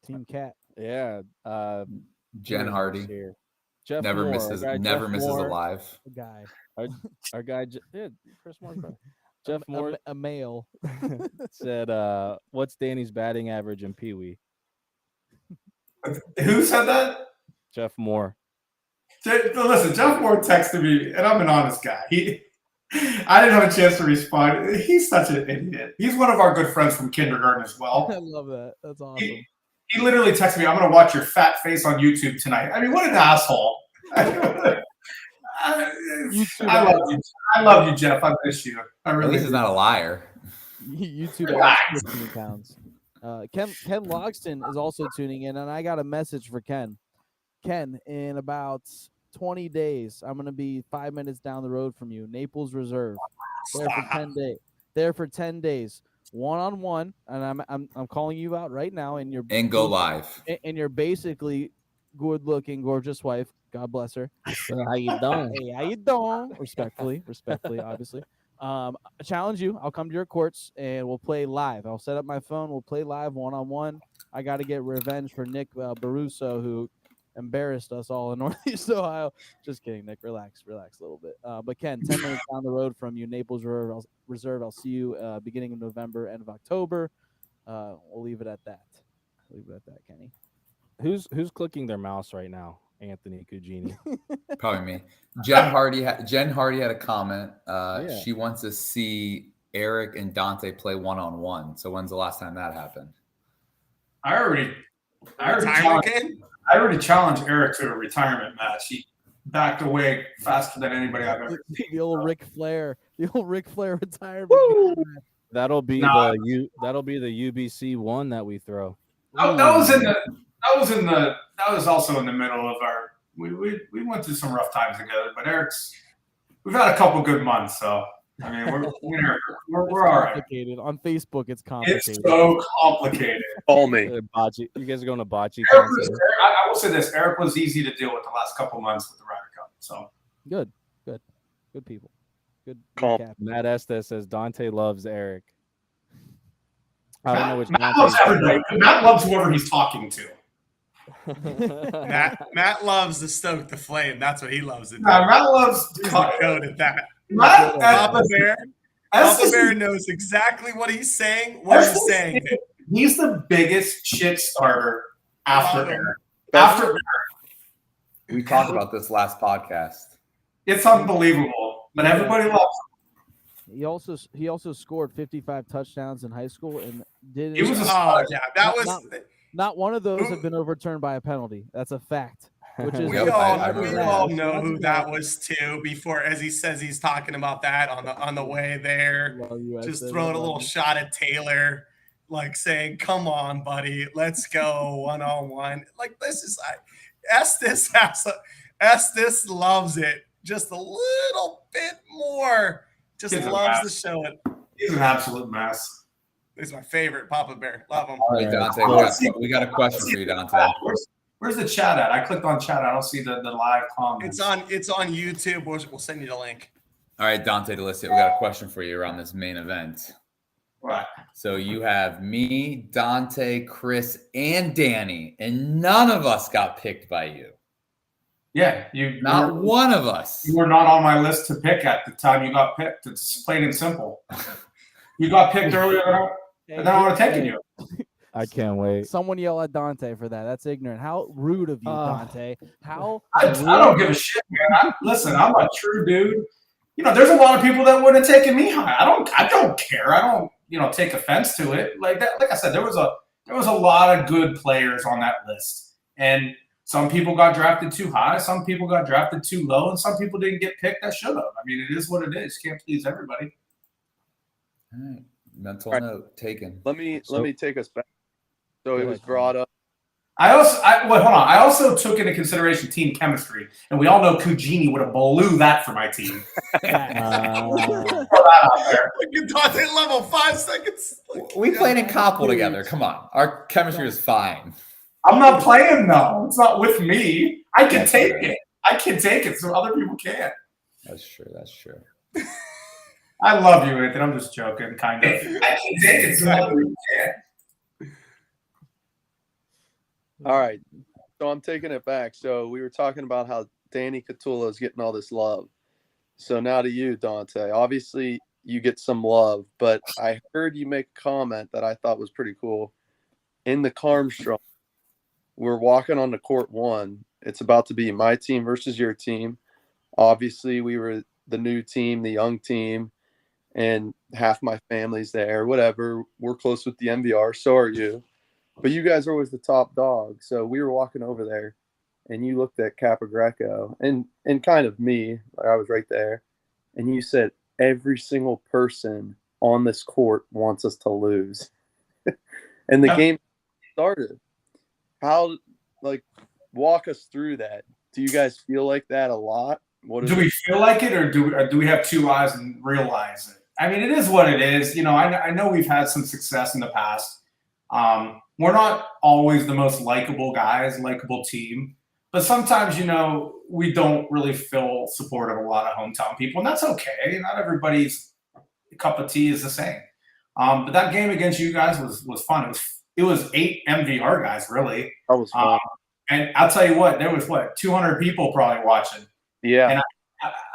Team Cat. Yeah. Jen Hardy here. Jeff never Moore, misses a live. Guy. Our guy, Chris Moore's brother. Jeff Moore, a male, said, "What's Danny's batting average in Pee Wee?" Who said that? Jeff Moore. Listen, Jeff Moore texted me, and I'm an honest guy. I didn't have a chance to respond. He's such an idiot. He's one of our good friends from kindergarten as well. I love that. That's awesome. He literally texted me, "I'm going to watch your fat face on YouTube tonight." I mean, what an asshole. I love you, Jeff. I miss you. I really At least he's not a liar. YouTube accounts. Ken Logston is also tuning in, and I got a message for Ken. Ken, in about 20 days, I'm going to be 5 minutes down the road from you, Naples Reserve. There for 10 days. One-on-one, and I'm calling you out right now, and go live. And you're basically good-looking, gorgeous wife. God bless her. How you doing? Hey, how you doing? Respectfully, obviously. I challenge you. I'll come to your courts and we'll play live. I'll set up my phone. We'll play live one-on-one. I got to get revenge for Nick Baruso, who embarrassed us all in Northeast Ohio. Just kidding, Nick. Relax a little bit. But Ken, 10 minutes down the road from you, Naples Reserve. I'll see you beginning of November, end of October. We'll leave it at that. Kenny. Who's clicking their mouse right now? Anthony Cugini. Probably me. Jen Hardy had a comment. She wants to see Eric and Dante play one-on-one. So when's the last time that happened? I already Retirement game? I already challenged Eric to a retirement match. He backed away faster than anybody I've ever seen. The old Ric Flair retirement. game. That'll be No. that'll be the UBC one that we throw. That was also in the middle of our. We went through some rough times together, but we've had a couple good months, so I mean we're all right. Complicated. On Facebook, it's complicated. It's so complicated. Call me. Bocce. You guys are going to bocce. I will say this: Eric was easy to deal with the last couple months with the Ryder Cup. So Good people. Good Calm. recap. Matt Estes says Dante loves Eric. I don't know which Matt loves everybody. Matt loves whoever he's talking to. Matt loves to stoke the flame. That's what he loves to do. Matt loves He's the code at that. Papa Bear knows exactly what he's saying when he's saying it. He's the biggest shit starter after Eric. After Eric. We talked about this last podcast. It's unbelievable, but everybody loves him. He also scored 55 touchdowns in high school and did. He was a Oh star. yeah, that was. Not one of those have been overturned by a penalty. That's a fact. Which is We Yep, all know who that was too. Before, as he says, he's talking about that on the way there. Just throwing a little shot at Taylor, like saying, "Come on, buddy, let's go 1-on-1." Like this is Estes loves it just a little bit more. Just He's a loves to mess. show it. He's an absolute mess. He's my favorite Papa Bear. Love him. All right, Dante, we got a question for you, Dante. Where's the chat at? I clicked on chat. I don't see the live comments. It's on YouTube. We'll send you the link. All right, Dante DeLisio, we got a question for you around this main event. What? So you have me, Dante, Chris, and Danny, and none of us got picked by you. Yeah, Not one of us. You were not on my list to pick at the time you got picked. It's plain and simple. You got picked earlier than I would have taken you. I can't wait. Someone yell at Dante for that. That's ignorant. How rude of you, Dante. How I don't give a shit, man. Listen, I'm a true dude. You know, there's a lot of people that wouldn't have taken me high. I don't care. I don't, take offense to it. Like that, like I said, there was a lot of good players on that list. And some people got drafted too high, some people got drafted too low, and some people didn't get picked that should have. I mean, it is what it is. You can't please everybody. All right. Mental Right. note taken. Let me take us back. So it was brought up. Hold on. I also took into consideration team chemistry, and we all know Kujini would have blew that for my team. Throw that out there. Dante level 5 seconds. We played in Koppel together. Come on. Our chemistry is fine. I'm not playing though. It's not with me. I can take it. So other people can't. That's true. I love you, Anthony. I'm just joking, kind of. I can take it. So other people can't. All right. So I'm taking it back. So we were talking about how Danny Catullo is getting all this love. So now to you, Dante. Obviously, you get some love, but I heard you make a comment that I thought was pretty cool. In the Carmstrom, we're walking on the court 1. It's about to be my team versus your team. Obviously, we were the new team, the young team, and half my family's there, whatever. We're close with the MVR. So are you. But you guys are always the top dog. So we were walking over there, and you looked at Capogreco and kind of me. I was right there. And you said, every single person on this court wants us to lose. And the game started. How, walk us through that. Do you guys feel like that a lot? Do we feel like it, or do we have two eyes and realize it? I mean, it is what it is. You know, I know we've had some success in the past. We're not always the most likable guys, likable team, but sometimes, we don't really feel support of a lot of hometown people, and that's okay. Not everybody's cup of tea is the same. But that game against you guys was fun. It was 8 MVR guys, really. That was fun. And I'll tell you what, there was 200 people probably watching. Yeah. And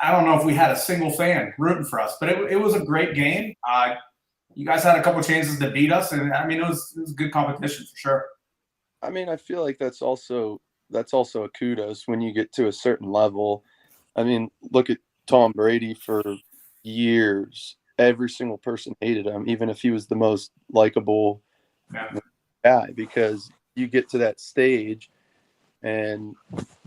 I don't know if we had a single fan rooting for us, but it was a great game. You guys had a couple chances to beat us, and I mean it was good competition for sure. I mean, I feel like that's also a kudos when you get to a certain level. I mean, look at Tom Brady for years. Every single person hated him, even if he was the most likable guy, because you get to that stage. And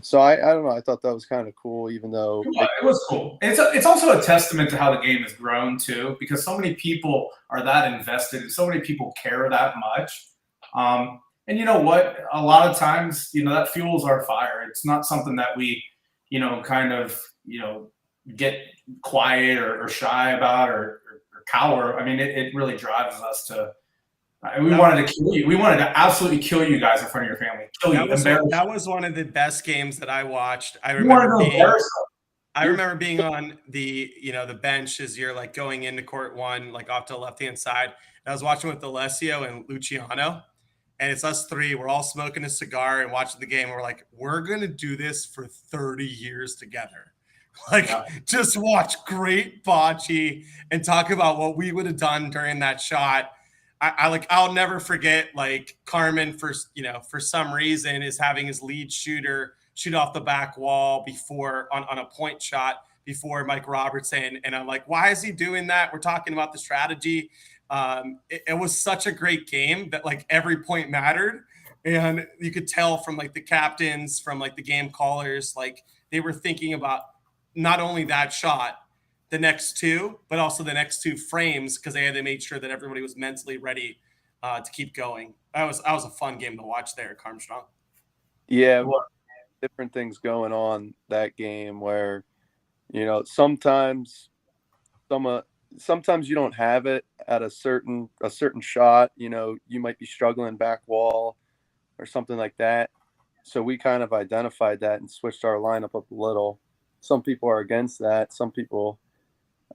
so I don't know. I thought that was kind of cool, even though it was cool. It's also a testament to how the game has grown too, because so many people are that invested and so many people care that much. And you know what? A lot of times, that fuels our fire. It's not something that we, kind of, get quiet or shy about or cower. I mean, it really drives us to. We wanted to kill you. We wanted to absolutely kill you guys in front of your family. Kill you. That was one of the best games that I watched. I You wanted remember to embarrass them. I remember being on the bench as you're like going into court one, like off to the left hand side. And I was watching with DeLisio and Luciano, and it's us three. We're all smoking a cigar and watching the game. And we're like, we're gonna do this for 30 years together. Like, just watch great bocce and talk about what we would have done during that shot. I'll never forget, like, Carmen for some reason is having his lead shooter shoot off the back wall before on a point shot before Mike Robertson. And I'm like, why is he doing that? We're talking about the strategy. It was such a great game that like every point mattered. And you could tell from like the captains, from like the game callers, like they were thinking about not only that shot, the next two, but also the next two frames, because they had to make sure that everybody was mentally ready to keep going. That was a fun game to watch there, Armstrong. Yeah, different things going on that game where, sometimes you don't have it at a certain shot. You might be struggling back wall or something like that. So we kind of identified that and switched our lineup up a little. Some people are against that. Some people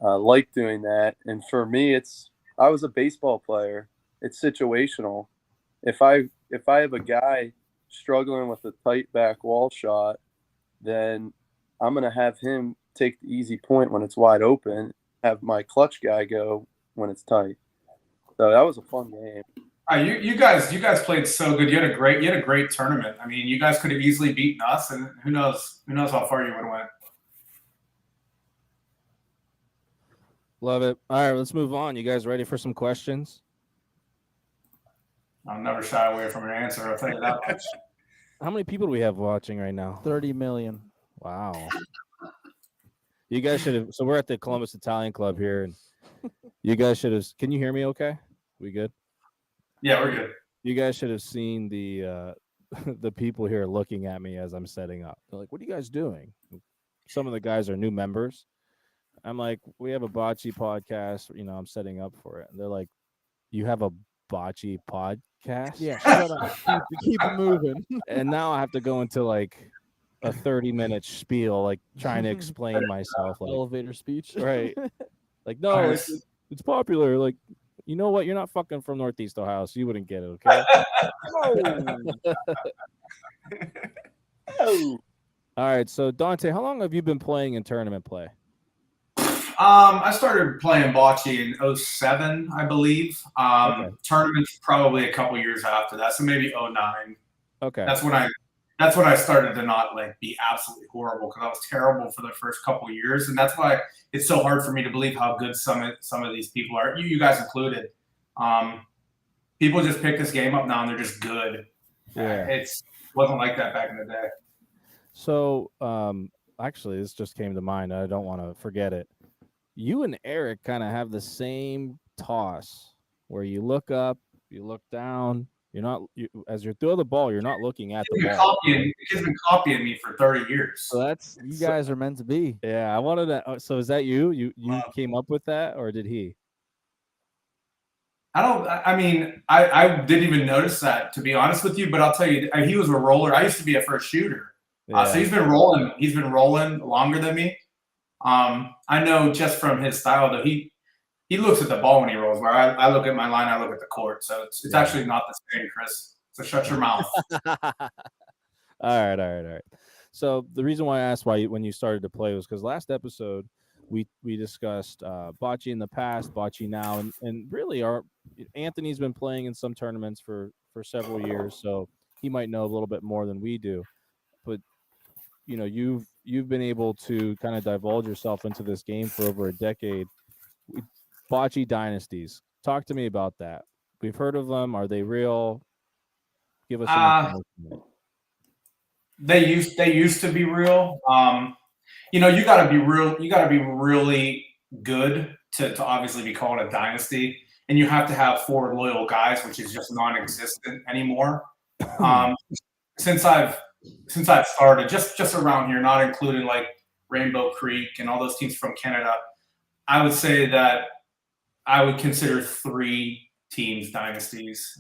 like doing that. And for me, I was a baseball player. It's situational. If I have a guy struggling with a tight back wall shot, then I'm going to have him take the easy point when it's wide open, have my clutch guy go when it's tight. So that was a fun game. You guys played so good. You had a great tournament. I mean, you guys could have easily beaten us, and who knows how far you would have went. Love it. All right, let's move on. You guys ready for some questions? I'll never shy away from an answer. I'll tell you that much. How many people do we have watching right now? 30 million. Wow. You guys should have. So we're at the Columbus Italian Club here, and you guys should have. Can you hear me? Okay, we good? Yeah, we're good. You guys should have seen the the people here looking at me as I'm setting up. They're like, "What are you guys doing?" Some of the guys are new members. I'm like, "We have a bocce podcast. I'm setting up for it." And they're like, "You have a bocce podcast?" Yeah, shut up. Keep it moving. And now I have to go into like a 30-minute spiel, like trying to explain myself. Like, Elevator speech. right. Like, no, Nice. it's popular. Like, you know what? You're not fucking from Northeast Ohio, so you wouldn't get it, okay? Oh. All right. So, Dante, how long have you been playing in tournament play? I started playing bocce in 2007, I believe. Okay. Tournaments probably a couple years after that, so maybe 2009. Okay. That's when I started to not like be absolutely horrible, because I was terrible for the first couple of years, and that's why it's so hard for me to believe how good some of these people are. You guys included. People just pick this game up now and they're just good. Yeah. It wasn't like that back in the day. So, actually, this just came to mind. I don't want to forget it. You and Eric kind of have the same toss where you look up, you look down. As you throw the ball, you're not looking at the ball. He's been copying me for 30 years. So You guys are meant to be. yeah. I wanted to. So is that you? You came up with that, or did he? I didn't even notice that, to be honest with you, but I'll tell you, he was a roller. I used to be a first shooter. Yeah. So he's been rolling longer than me. I know just from his style, though, he looks at the ball when he rolls, where I look at my line, I look at the court. So it's actually not the same, Chris. So shut your mouth. All right. So the reason why I asked when you started to play was because last episode we discussed bocce in the past, bocce now, and really Anthony's been playing in some tournaments for several years, so he might know a little bit more than we do. But you've been able to kind of divulge yourself into this game for over a decade. Bocce dynasties. Talk to me about that. We've heard of them. Are they real? Give us some information. They used to be real. You got to be real. You got to be really good to obviously be called a dynasty, and you have to have 4 loyal guys, which is just non-existent anymore. Since I've started, just around here, not including like Rainbow Creek and all those teams from Canada, I would say that I would consider 3 teams dynasties.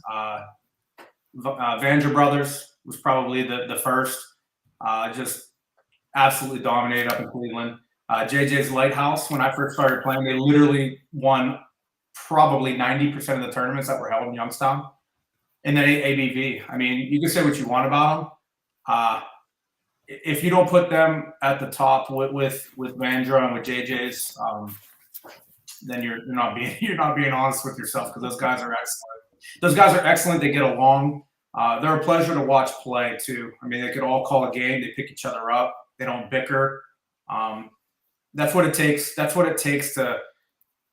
Vander Brothers was probably the first. Just absolutely dominated up in Cleveland. JJ's Lighthouse, when I first started playing, they literally won probably 90% of the tournaments that were held in Youngstown. And then ABV. I mean, you can say what you want about them. If you don't put them at the top with Vandra and with JJ's, then you're not being honest with yourself, because those guys are excellent. Those guys are excellent. They get along. They're a pleasure to watch play too. I mean, they could all call a game. They pick each other up. They don't bicker. That's what it takes. That's what it takes to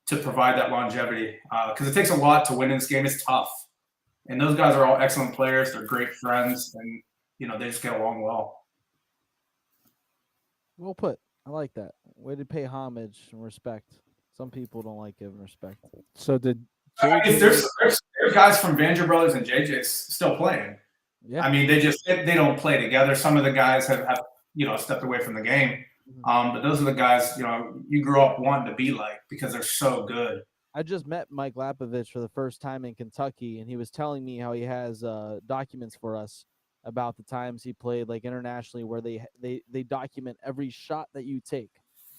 provide that longevity. Because it takes a lot to win in this game. It's tough. And those guys are all excellent players. They're great friends, and they just get along well. Well put. I like that. Way to pay homage and respect. Some people don't like giving respect. So did there's guys from Vander Brothers and JJ's still playing. Yeah. I mean, they don't play together. Some of the guys have stepped away from the game. But those are the guys you grew up wanting to be like, because they're so good. I just met Mike Lapovich for the first time in Kentucky, and he was telling me how he has documents for us about the times he played like internationally, where they document every shot that you take.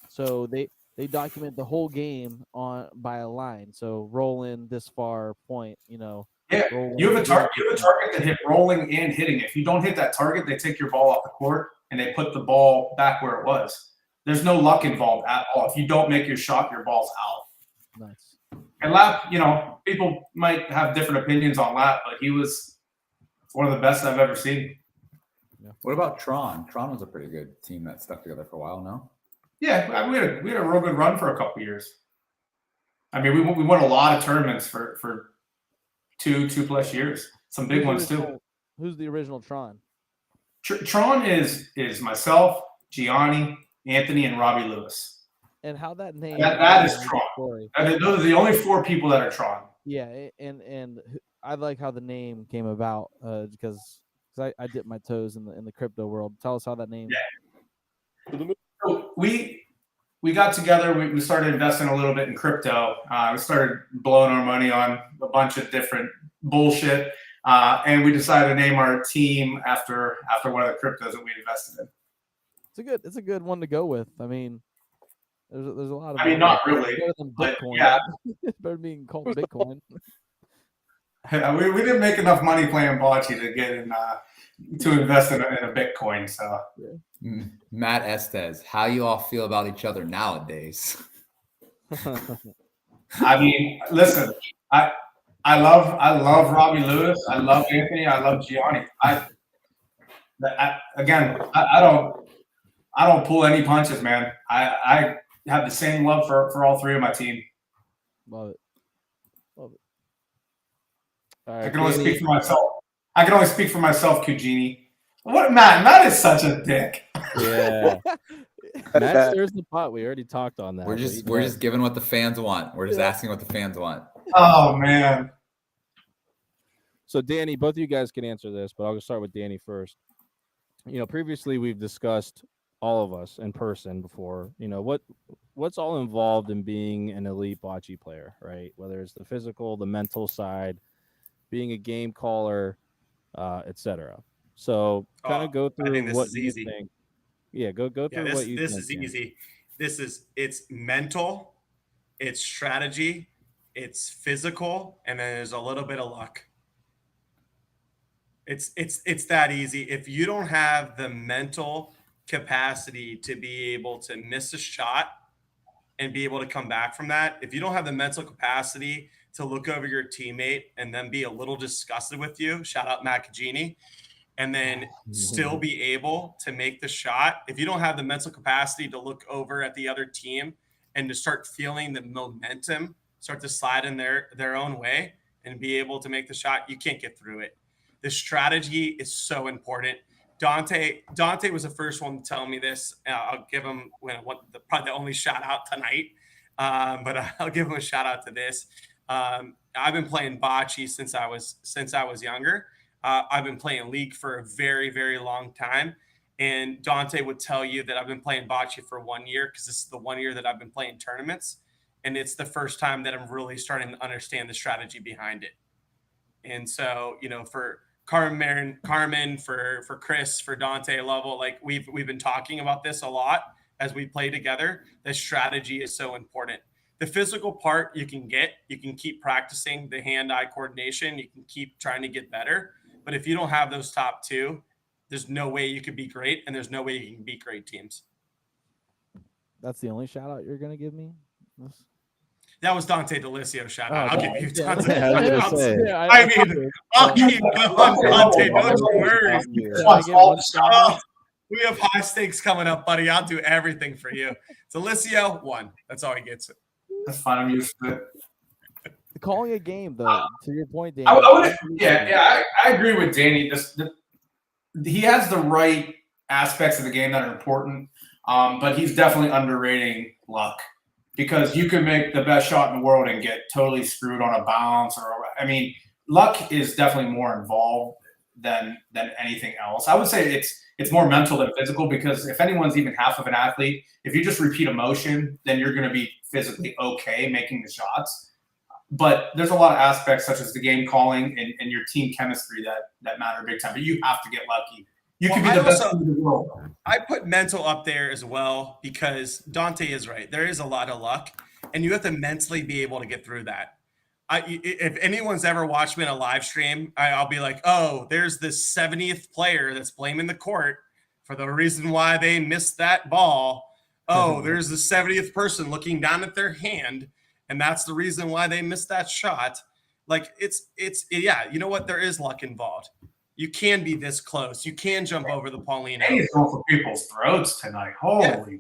So they document the whole game by a line. So roll in this far, point. Yeah, you have a target. You have a target that hit rolling and hitting. If you don't hit that target, they take your ball off the court and they put the ball back where it was. There's no luck involved at all. If you don't make your shot, your ball's out. Nice. And Lap, people might have different opinions on Lap, but he was one of the best I've ever seen. Yeah. What about Tron? Tron was a pretty good team that stuck together for a while, no? Yeah, we had a real good run for a couple years. I mean, we won a lot of tournaments for 2+ years. Some big ones too. Who's the original Tron? Tron is myself, Gianni, Anthony, and Robbie Lewis. And how that name? That is Tron. Those are the only 4 people that are Tron. Yeah, and I like how the name came about because I dip my toes in the crypto world. Tell us how that name. Yeah. So we got together. We started investing a little bit in crypto. We started blowing our money on a bunch of different bullshit, and we decided to name our team after one of the cryptos that we invested in. It's a good one to go with. I mean, there's a lot of. I mean, not really. Better than Bitcoin. Yeah. It's better than being called Bitcoin. We didn't make enough money playing Bocce to get in to invest in a Bitcoin. So. Yeah. Matt Estes, how you all feel about each other nowadays? I mean, listen, I love Robbie Lewis. I love Anthony. I love Gianni. I don't pull any punches, man. I have the same love for all 3 of my team. Love it. All I right, can only speak for myself, Cugini. What, Matt? Matt is such a dick. Yeah. Matt stirs the pot. We already talked on that. We're just giving what the fans want. We're just asking what the fans want. Oh man. So Danny, both of you guys can answer this, but I'll just start with Danny first. Previously we've discussed, all of us in person before, what's all involved in being an elite bocce player, right? Whether it's the physical, the mental side, being a game caller, etc. So kind of go through what you think. Yeah, go through what you think. This is easy. It's mental, it's strategy, it's physical, and then there's a little bit of luck. It's that easy. If you don't have the mental capacity to be able to miss a shot and be able to come back from that, if you don't have the mental capacity to look over your teammate and then be a little disgusted with you, shout out Matt Cugini, and then still be able to make the shot. If you don't have the mental capacity to look over at the other team and to start feeling the momentum start to slide in their own way and be able to make the shot, you can't get through it. The strategy is so important. Dante was the first one to tell me this. I'll give him probably the only shout out tonight, but I'll give him a shout out to this. I've been playing bocce since I was younger. I've been playing League for a very, very long time. And Dante would tell you that I've been playing bocce for 1 year because this is the 1 year that I've been playing tournaments. And it's the first time that I'm really starting to understand the strategy behind it. And so, for Carmen, for Chris, for Dante level, like we've been talking about this a lot as we play together. The strategy is so important. The physical part you can keep practicing the hand-eye coordination. You can keep trying to get better. But if you don't have those top two, there's no way you could be great, and there's no way you can beat great teams. That's the only shout out you're gonna give me? That was Dante DeLisio shout out. I'll give you tons of I was gonna say. I mean, I'll keep going, Dante. Don't you worry. We have high stakes coming up, buddy. I'll do everything for you. DeLisio, 1. That's all he gets. That's fine. I'm used to it. Calling a game, though, to your point, Danny. I agree with Danny. He has the right aspects of the game that are important, but he's definitely underrating luck because you could make the best shot in the world and get totally screwed on a bounce. Luck is definitely more involved than anything else. I would say it's more mental than physical because if anyone's even half of an athlete, if you just repeat a motion, then you're going to be physically okay making the shots. But there's a lot of aspects such as the game calling and your team chemistry that matter big time. But you have to get lucky. You could be the best team in the world. I put mental up there as well because Dante is right. There is a lot of luck, and you have to mentally be able to get through that. If anyone's ever watched me in a live stream, I'll be like, oh, there's this 70th player that's blaming the court for the reason why they missed that ball. Oh, there's the 70th person looking down at their hand, and that's the reason why they missed that shot. Like yeah, you know what? There is luck involved. You can be this close. You can jump over the Paulino. He's going for people's throats tonight. Holy.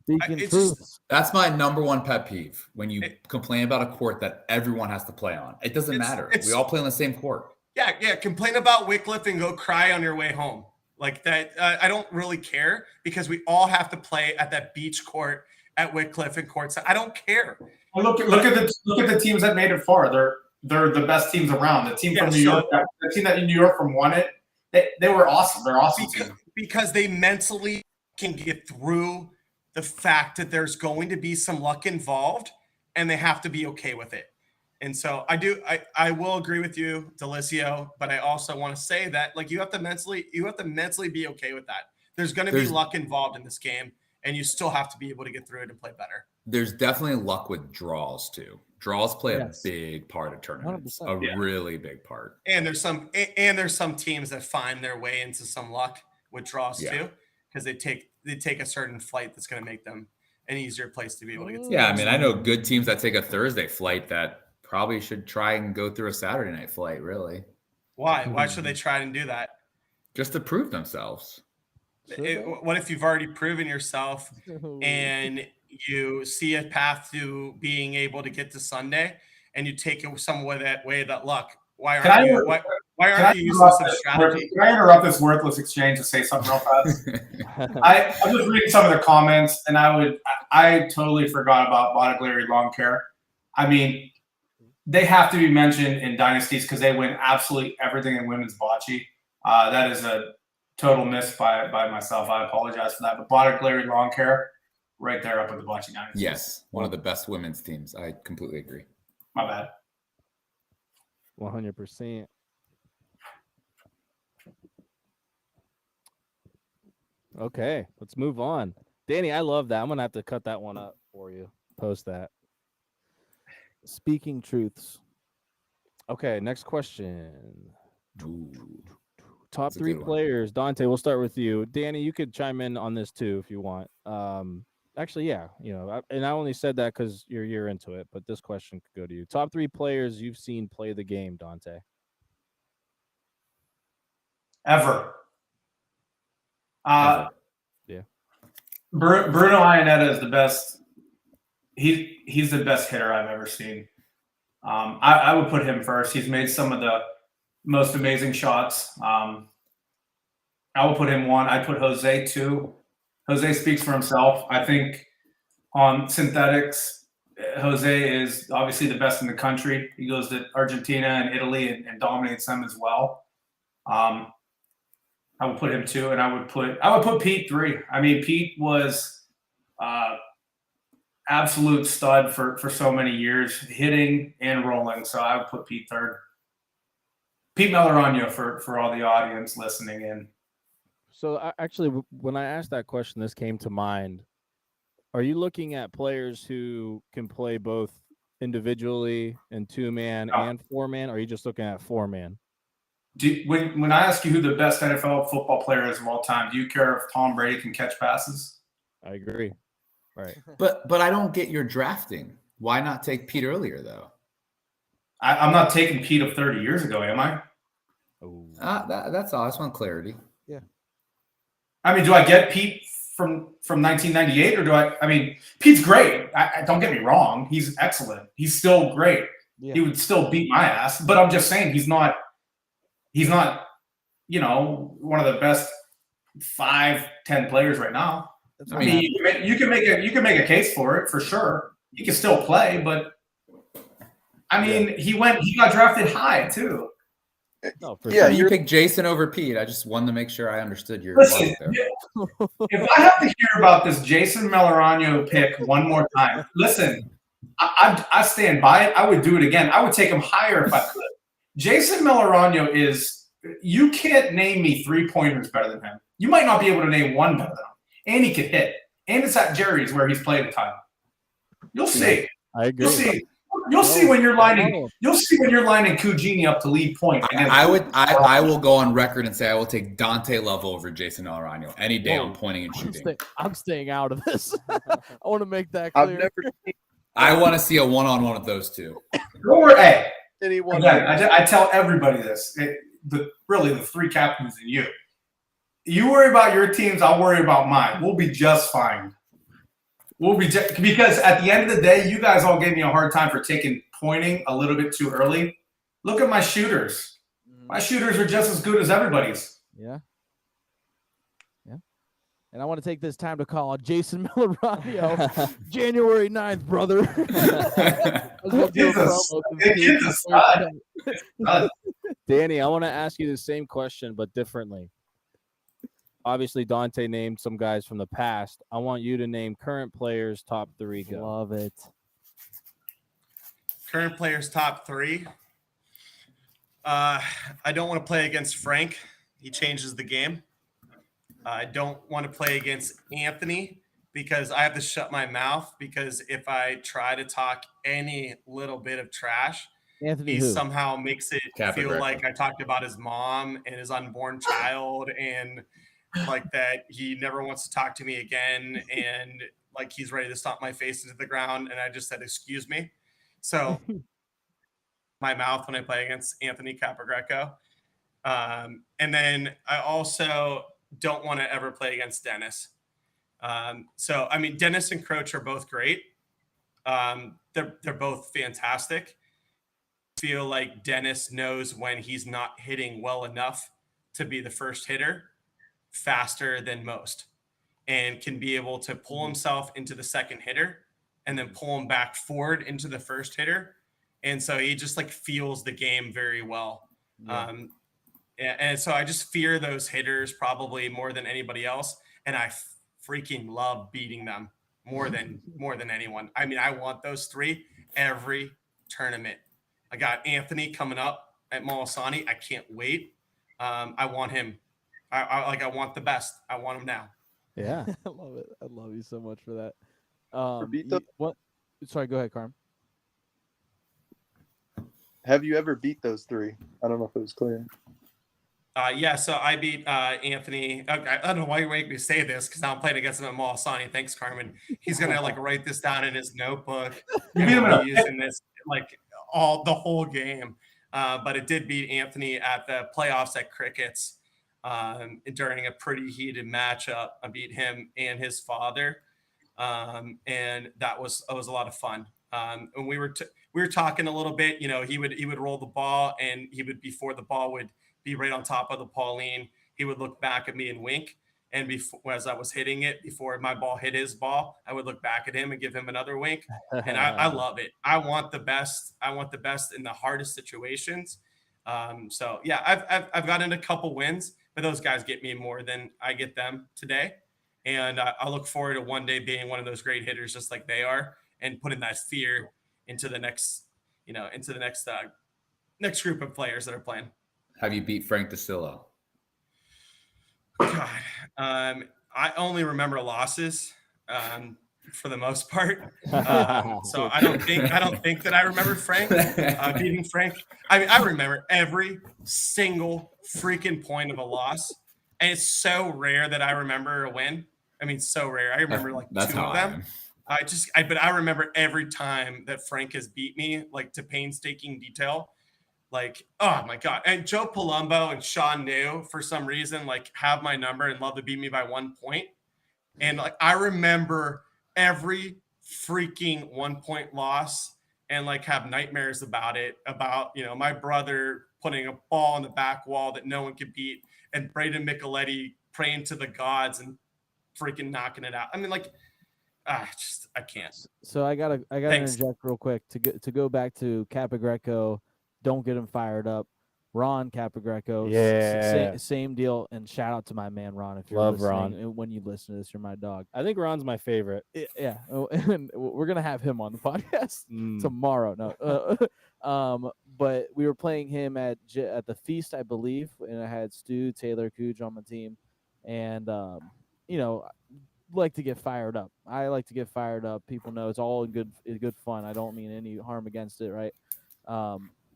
Speaking truth. That's my number one pet peeve when you complain about a court that everyone has to play on. It doesn't matter. We all play on the same court. Yeah. Complain about Wycliffe and go cry on your way home. Like that. I don't really care because we all have to play at that beach court at Wycliffe and courtside. I don't care. Well, look at the teams that made it far. They're the best teams around. The team from New York, the team that in New York from won it, they were awesome. They're awesome because they mentally can get through the fact that there's going to be some luck involved, and they have to be okay with it. And so I will agree with you, DeLisio, but I also want to say that like you have to mentally be okay with that. There's going to be luck involved in this game, and you still have to be able to get through it and play better. There's definitely luck with draws too. Draws play a big part of tournaments, really big part. And there's some teams that find their way into some luck with draws too, because they take a certain flight that's going to make them an easier place to be able to get to. Yeah, I mean, I know good teams that take a Thursday flight that probably should try and go through a Saturday night flight, really. Why? Why should they try and do that? Just to prove themselves. What if you've already proven yourself and you see a path to being able to get to Sunday and you take it some way that luck? Why aren't you using some strategy? Can I interrupt this worthless exchange to say something real fast? I'm just reading some of the comments, and I totally forgot about Bocce Lawn Care. I mean, they have to be mentioned in dynasties because they win absolutely everything in women's bocce. That is a total miss by myself. I apologize for that. But Bocce Lawn Care, right there up with the bocce dynasties. Yes, one of the best women's teams. I completely agree. My bad. 100%. Okay, let's move on. Danny, I love that. I'm going to have to cut that one up for you. Post that. Speaking truths. Okay, next question. Ooh, Top 3 players. Dante, we'll start with you. Danny, you could chime in on this too if you want. Actually, yeah, and I only said that because you're into it, but this question could go to you. Top 3 players you've seen play the game, Dante. Ever. Yeah. Bruno Iannetta is the best. He's the best hitter I've ever seen. I would put him first. He's made some of the most amazing shots. I will put him 1. I put Jose 2. Jose speaks for himself. I think on synthetics, Jose is obviously the best in the country. He goes to Argentina and Italy and dominates them as well. I would put him 2, and I would put Pete 3. I mean, Pete was absolute stud for so many years, hitting and rolling. So I would put Pete 3rd. Pete Melorano for all the audience listening in. So actually, when I asked that question, this came to mind. Are you looking at players who can play both individually and 2-man and 4-man? Or are you just looking at 4-man? When I ask you who the best NFL football player is of all time, do you care if Tom Brady can catch passes? I agree. Right. But I don't get your drafting. Why not take Pete earlier though? I'm not taking Pete of 30 years ago, am I? Oh. That's all. I just want clarity. Yeah. I mean, do I get Pete from 1998, or do I? I mean, Pete's great. I don't get me wrong. He's excellent. He's still great. Yeah. He would still beat my ass. But I'm just saying he's not. One of the best 5-10 players right now. That's I what mean, you can make a case for it for sure. He can still play, but I mean, he got drafted high too. No, for Yeah, sure. You picked Jason over Pete. I just wanted to make sure I understood your Listen, logic there. if I have to hear about this Jason Melorano pick one more time, listen, I stand by it. I would do it again. I would take him higher if I could. Jason Melorano you can't name me 3-pointers better than him. You might not be able to name one better than him. And he could hit. And it's at Jerry's where he's played a ton. You'll see. I agree. You'll see when you're lining. You'll see when you're lining Cugini up to lead point. I will go on record and say I will take Dante Level over Jason Melorano any day on pointing and shooting. I'm staying out of this. I want to make that I've clear. never seen I want to see a one-on-one with those two. Hey, anyone. again, I tell everybody this. Really, the 3 captains and you. You worry about your teams. I'll worry about mine. We'll be just fine. Because at the end of the day, you guys all gave me a hard time for taking pointing a little bit too early. Look at my shooters. My shooters are just as good as everybody's. Yeah. And I want to take this time to call out Jason Melorano, January 9th, brother. Danny, I want to ask you the same question, but differently. Obviously, Dante named some guys from the past. I want you to name current players' top 3. Go. Love it. Current players top 3. I don't want to play against Frank. He changes the game. I don't want to play against Anthony because I have to shut my mouth, because if I try to talk any little bit of trash, Anthony, he who? somehow makes it Captain feel Greco. like I talked about his mom and his unborn child, and like that he never wants to talk to me again, and like he's ready to stomp my face into the ground. And I just said, excuse me. So my mouth when I play against Anthony Capagreco. And then I also don't want to ever play against Dennis. So, I mean, Dennis and Croach are both great. They're both fantastic. I feel like Dennis knows when he's not hitting well enough to be the first hitter faster than most, and can be able to pull himself into the second hitter and then pull him back forward into the first hitter. And so he just like feels the game very well. Yeah. And so I just fear those hitters probably more than anybody else. And I freaking love beating them more than anyone. I mean, I want those 3 every tournament. I got Anthony coming up at Molisani. I can't wait. I want him. I want the best. I want him now. Yeah. I love it. I love you so much for that. What? Sorry, go ahead, Carm. Have you ever beat those 3? I don't know if it was clear. Yeah, so I beat Anthony. I don't know why you're making me say this, because now I'm playing against him at Molisani. Thanks, Carmen. He's gonna like write this down in his notebook. You beat him in using this like the whole game. But it did beat Anthony at the playoffs at Crickets during a pretty heated matchup. I beat him and his father, and that was a lot of fun. And we we were talking a little bit. He would roll the ball, and he would, before the ball would be right on top of the Pauline, he would look back at me and wink. And before, as I was hitting it, before my ball hit his ball, I would look back at him and give him another wink. And I love it. I want the best. I want the best in the hardest situations. So yeah, I've gotten a couple wins, but those guys get me more than I get them today. And I look forward to one day being one of those great hitters, just like they are, and putting that fear into the next, next group of players that are playing. Have you beat Frank DeLisio? God, I only remember losses for the most part. So I don't think that I remember Frank beating Frank. I mean, I remember every single freaking point of a loss, and it's so rare that I remember a win. I mean, so rare. I remember like That's two how of I them. am. But I remember every time that Frank has beat me, like to painstaking detail. Like, oh my God. And Joe Palumbo and Sean New, for some reason, like have my number and love to beat me by 1 point. And like, I remember every freaking 1 point loss and like have nightmares about it, about, my brother putting a ball on the back wall that no one could beat, and Braden Micheletti praying to the gods and freaking knocking it out. I mean, like, I can't. So I gotta Thanks. interject real quick to go back to Capagreco. Don't get him fired up. Ron Capagreco, Yeah. same deal. And shout out to my man Ron. If you're Love listening, Ron. when you listen to this, you're my dog. I think Ron's my favorite. Yeah, and we're gonna have him on the podcast tomorrow. No, but we were playing him at the feast, I believe, and I had Stu, Taylor, Cooge on my team, and like to get fired up. I like to get fired up. People know it's all in good fun. I don't mean any harm against it, right?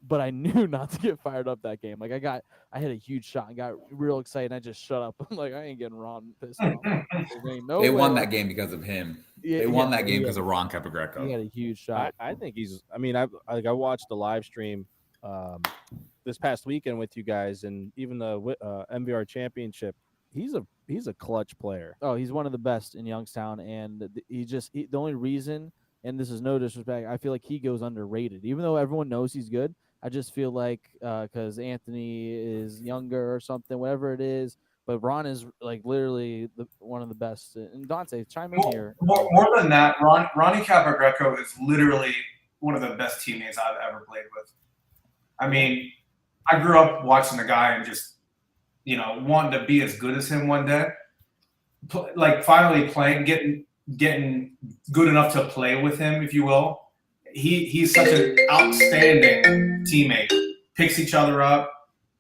But I knew not to get fired up that game. Like I hit a huge shot and got real excited. And I just shut up. I'm like, I ain't getting Ron pissed off. They won that game because of him. Yeah, They won that game because of Ron Capagreco. He had a huge shot. I think he's. I mean, I watched the live stream this past weekend with you guys, and even the MVR championship. He's a clutch player. Oh, he's one of the best in Youngstown, and the only reason, and this is no disrespect, I feel like he goes underrated, even though everyone knows he's good. I just feel like because Anthony is younger or something, whatever it is. But Ron is like literally one of the best. And Dante, chime in here. More than that, Ronnie Capagreco is literally one of the best teammates I've ever played with. I mean, I grew up watching the guy and just, wanting to be as good as him one day. Like finally playing, getting good enough to play with him, if you will. He's such an outstanding teammate. Picks each other up,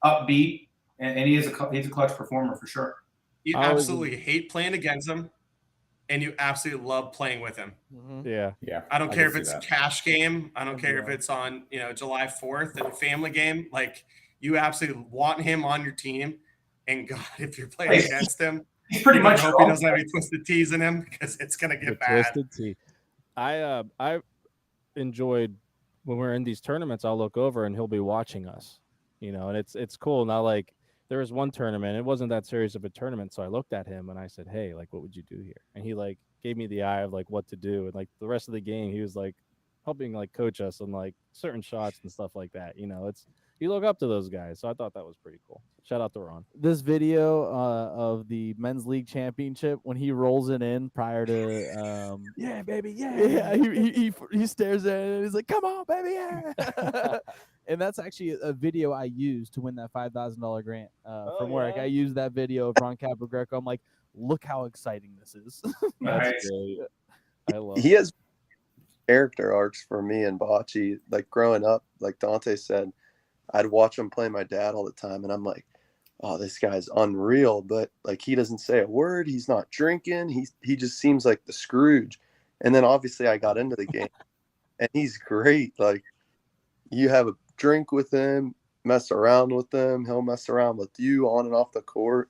upbeat, and he's a clutch performer for sure. You absolutely hate playing against him, and you absolutely love playing with him. Mm-hmm. Yeah. I don't care if it's a cash game. I don't care if it's on July 4th and a family game. Like, you absolutely want him on your team. And God, if you're playing against him, he's pretty much hope he doesn't have any twisted T's in him, because it's gonna get bad. Twisted T. I enjoyed when we're in these tournaments. I'll look over and he'll be watching us, and it's cool. Now, like, there was one tournament, it wasn't that serious of a tournament, so I looked at him and I said, hey, like, what would you do here? And he like gave me the eye of like what to do, and like the rest of the game he was like helping like coach us on like certain shots and stuff like that. You look up to those guys, so I thought that was pretty cool. Shout out to Ron. This video of the men's league championship, when he rolls it in prior to yeah baby, yeah, he stares at it and he's like, come on baby, yeah. And that's actually a video I used to win that $5,000 grant from work. I used that video of Ron Capagreco. I'm like, look how exciting this is. That's great. I love He has character arcs for me and Bocce. Like growing up, like Dante said, I'd watch him play my dad all the time, and I'm like, oh, this guy's unreal. But like, he doesn't say a word. He's not drinking. He just seems like the Scrooge. And then obviously I got into the game, and he's great. Like, you have a drink with him, mess around with him, he'll mess around with you on and off the court.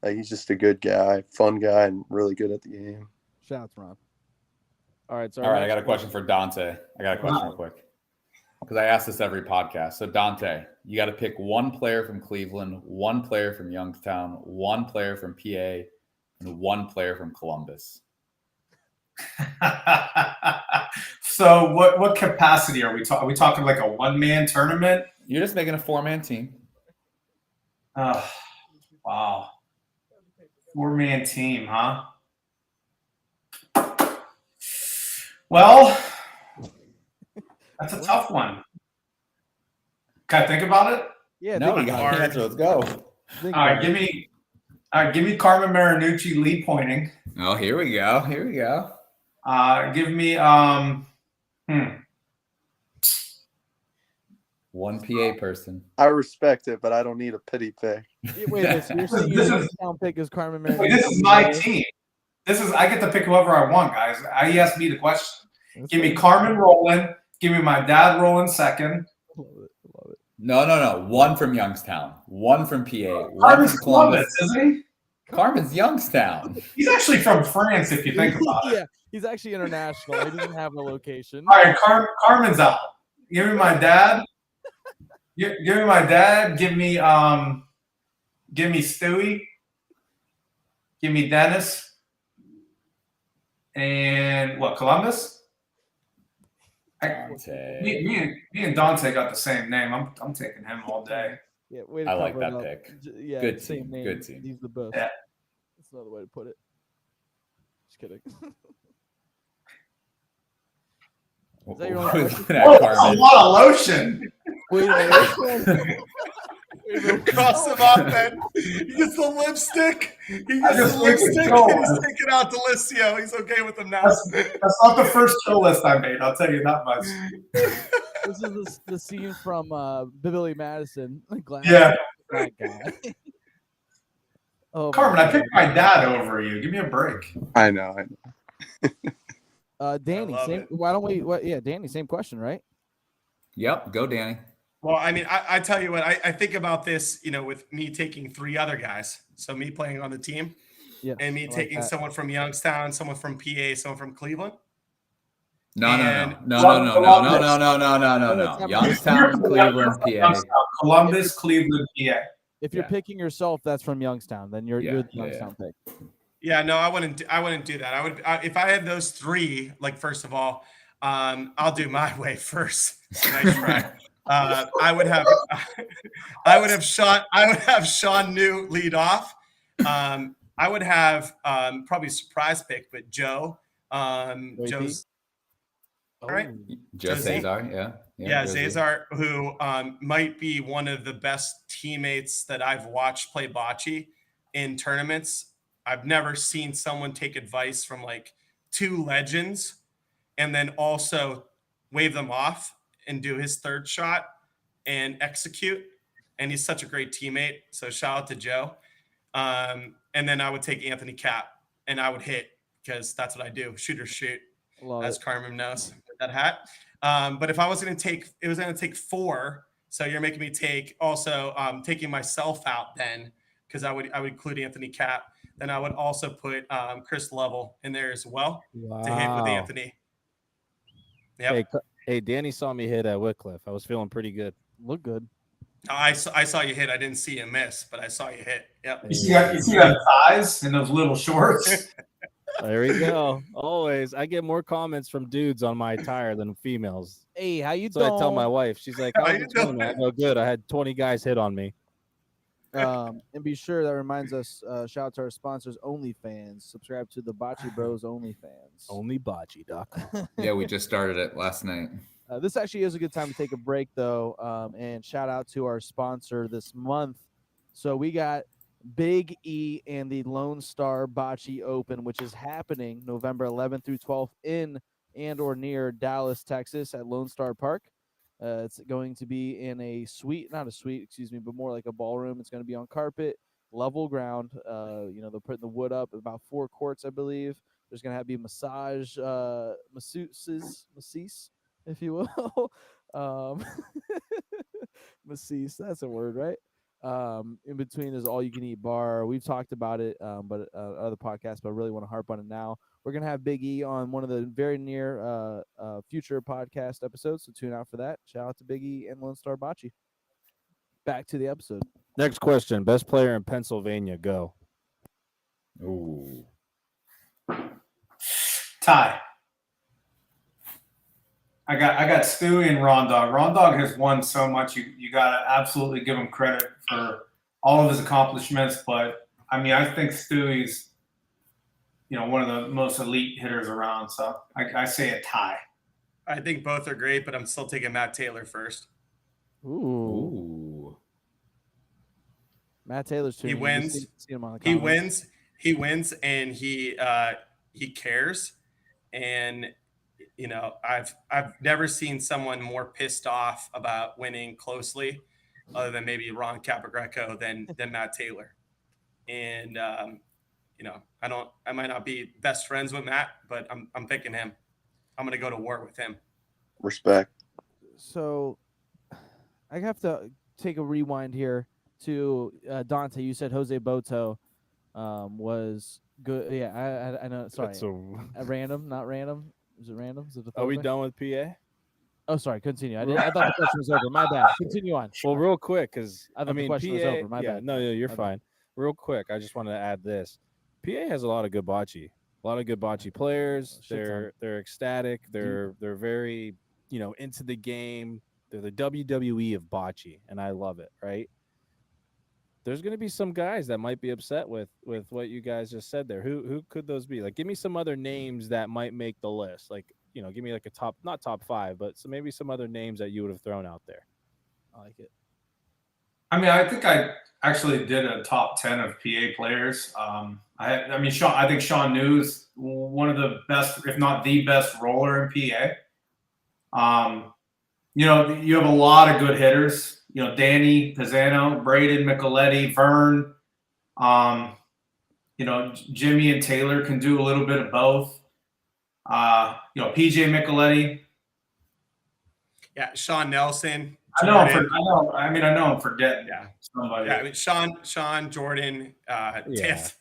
Like, he's just a good guy, fun guy, and really good at the game. Shout out to Ron. All right, so I got a question for Dante. I got a question real quick, because I ask this every podcast. So Dante, you got to pick one player from Cleveland, one player from Youngstown, one player from PA, and one player from Columbus. So what capacity are we talking? Are we talking like a one-man tournament? You're just making a 4-man team. Oh, wow. 4-man team, huh? Well, that's a tough one. Can I think about it? Yeah, No, think you got about the it. answer. Let's go. Think All right, about it. give me Carmen Marinucci lead pointing. Oh, here we go. Here we go. Give me One PA person. I respect it, but I don't need a pity pick. Wait a minute. So you're saying This your is- Youngstown pick is Carmen wait, Marinelli? this is my team. I get to pick whoever I want, guys. He asked me the question. Give me Carmen Rowland. Give me my dad Rowland second. Love it. No. One from Youngstown. One from PA. One Carmen's from Columbus. Columbus, isn't he? Carmen's Youngstown. He's actually from France, if you think about it. Yeah, he's actually international. He doesn't have a location. All right, Carmen's out. Give me my dad. Give me my dad. Give me Stewie. Give me Dennis. And what? Columbus. Dante. Me and Dante got the same name. I'm taking him all day. Yeah, way to I like cover it that up. pick. Yeah, Good same team, name. good team. He's the best. Yeah. That's another way to put it. Just kidding. Is that your only We're question? looking at Oh, a Carmen. lot of lotion. Wait a minute. Cross him off, man. He gets the lipstick. He gets just the think it's lipstick, cool. and he's taking out DeLisio. He's okay with him now. That's not the first kill list I made. I'll tell you that much. This is the scene from Billy Madison. Glad Yeah. that guy. Oh, Carmen, I picked my dad over you. Give me a break. I know. Danny, love same. it. Why don't we? Yeah, Danny, same question, right? Yep, go Danny. Well, I mean, I tell you what, I think about this, with me taking 3 other guys. So me playing on the team Yeah, and me I like taking that. someone from Youngstown, someone from PA, someone from Cleveland. No. And- Youngstown, Cleveland, PA. Columbus, Cleveland, PA. If you're Yeah. picking yourself, that's from Youngstown. Then you're the Yeah. Youngstown pick. Yeah, no, I wouldn't do that. I would, if I had those 3, like, first of all, I'll do my way first. Nice try. I would have Sean New lead off. I would have probably surprise pick, but Joe. Wait, Joe's Oh, right. Joe Josie? Cesar, yeah. Yeah, Josie. Cesar, who might be one of the best teammates that I've watched play bocce in tournaments. I've never seen someone take advice from like 2 legends and then also wave them off and do his third shot and execute. And he's such a great teammate. So shout out to Joe. And then I would take Anthony Cap and I would hit because that's what I do. Shoot or shoot, love as it. Carmen knows with that hat. But if I was going to take, it was going to take 4. So you're making me take also taking myself out then, because I would include Anthony Cap. Then I would also put Chris Level in there as well to hit with Wow. Anthony. Yep. Hey, Danny saw me hit at Wycliffe. I was feeling pretty good. Look good. I saw you hit. I didn't see you miss, but I saw you hit. Yep. You see that thighs and those little shorts? There we go. Always, I get more comments from dudes on my attire than females. Hey, how you So doing? I tell my wife, she's like, How "How's you the tournament?" I go, "Good. I had 20 guys hit on me." And be sure that reminds us. Shout out to our sponsors, OnlyFans. Subscribe to the Bocce Bros OnlyFans. Only bocce, doc. Yeah, we just started it last night. This actually is a good time to take a break, though, and shout out to our sponsor this month. So we got Big E and the Lone Star Bocce Open, which is happening November 11th through 12th in and or near Dallas, Texas, at Lone Star Park. It's going to be in a suite, not a suite, excuse me, but more like a ballroom. It's going to be on carpet, level ground. They're putting the wood up, about 4 courts, I believe. There's going to be masseuses, masseuse, if you will. Masseuse, that's a word, right? In between is all you can eat bar. We've talked about it, but other podcasts, but I really want to harp on it now. We're gonna have Big E on one of the very near future podcast episodes, so tune out for that. Shout out to Big E and Lone Star Bocce. Back to the episode. Next question: best player in Pennsylvania? Go. Ooh. Ty. got Stewie and Ron Dog. Ron Dog has won so much. You gotta absolutely give him credit for all of his accomplishments. But I mean, I think Stewie's, one of the most elite hitters around. So I say a tie. I think both are great, but I'm still taking Matt Taylor first. Ooh. Matt Taylor's He tuning in. wins. See him on the He comments. wins, and he cares. And I've never seen someone more pissed off about winning closely, other than maybe Ron Capogreco than Matt Taylor. And I might not be best friends with Matt, but I'm picking him. I'm gonna go to war with him. Respect. So I have to take a rewind here to Dante. You said Jose Boto was good. Yeah, I know. Sorry, That's random, not random. Is it random? Is it Are we done with PA? Oh, sorry. Continue. I thought the question was over. My bad. Continue on. Well, real quick, because I thought the question was over. My bad. No, you're My bad. fine. Real quick, I just wanted to add this. PA has a lot of good bocce. A lot of good bocce players. Shit They're ecstatic. They're very into the game. They're the WWE of bocce, and I love it. Right? There's going to be some guys that might be upset with what you guys just said there. Who could those be? Like, give me some other names that might make the list. Like, give me like a not top 5, but maybe some other names that you would have thrown out there. I like it. I mean, I think I actually did a top 10 of PA players. I think Sean New's one of the best, if not the best roller in PA. You have a lot of good hitters. Danny Pisano, Braden Micheletti, Vern. Jimmy and Taylor can do a little bit of both. PJ Micheletti. Yeah, Sean Nelson. I know I'm forgetting somebody. Yeah, I mean, Sean, Jordan, Tiff.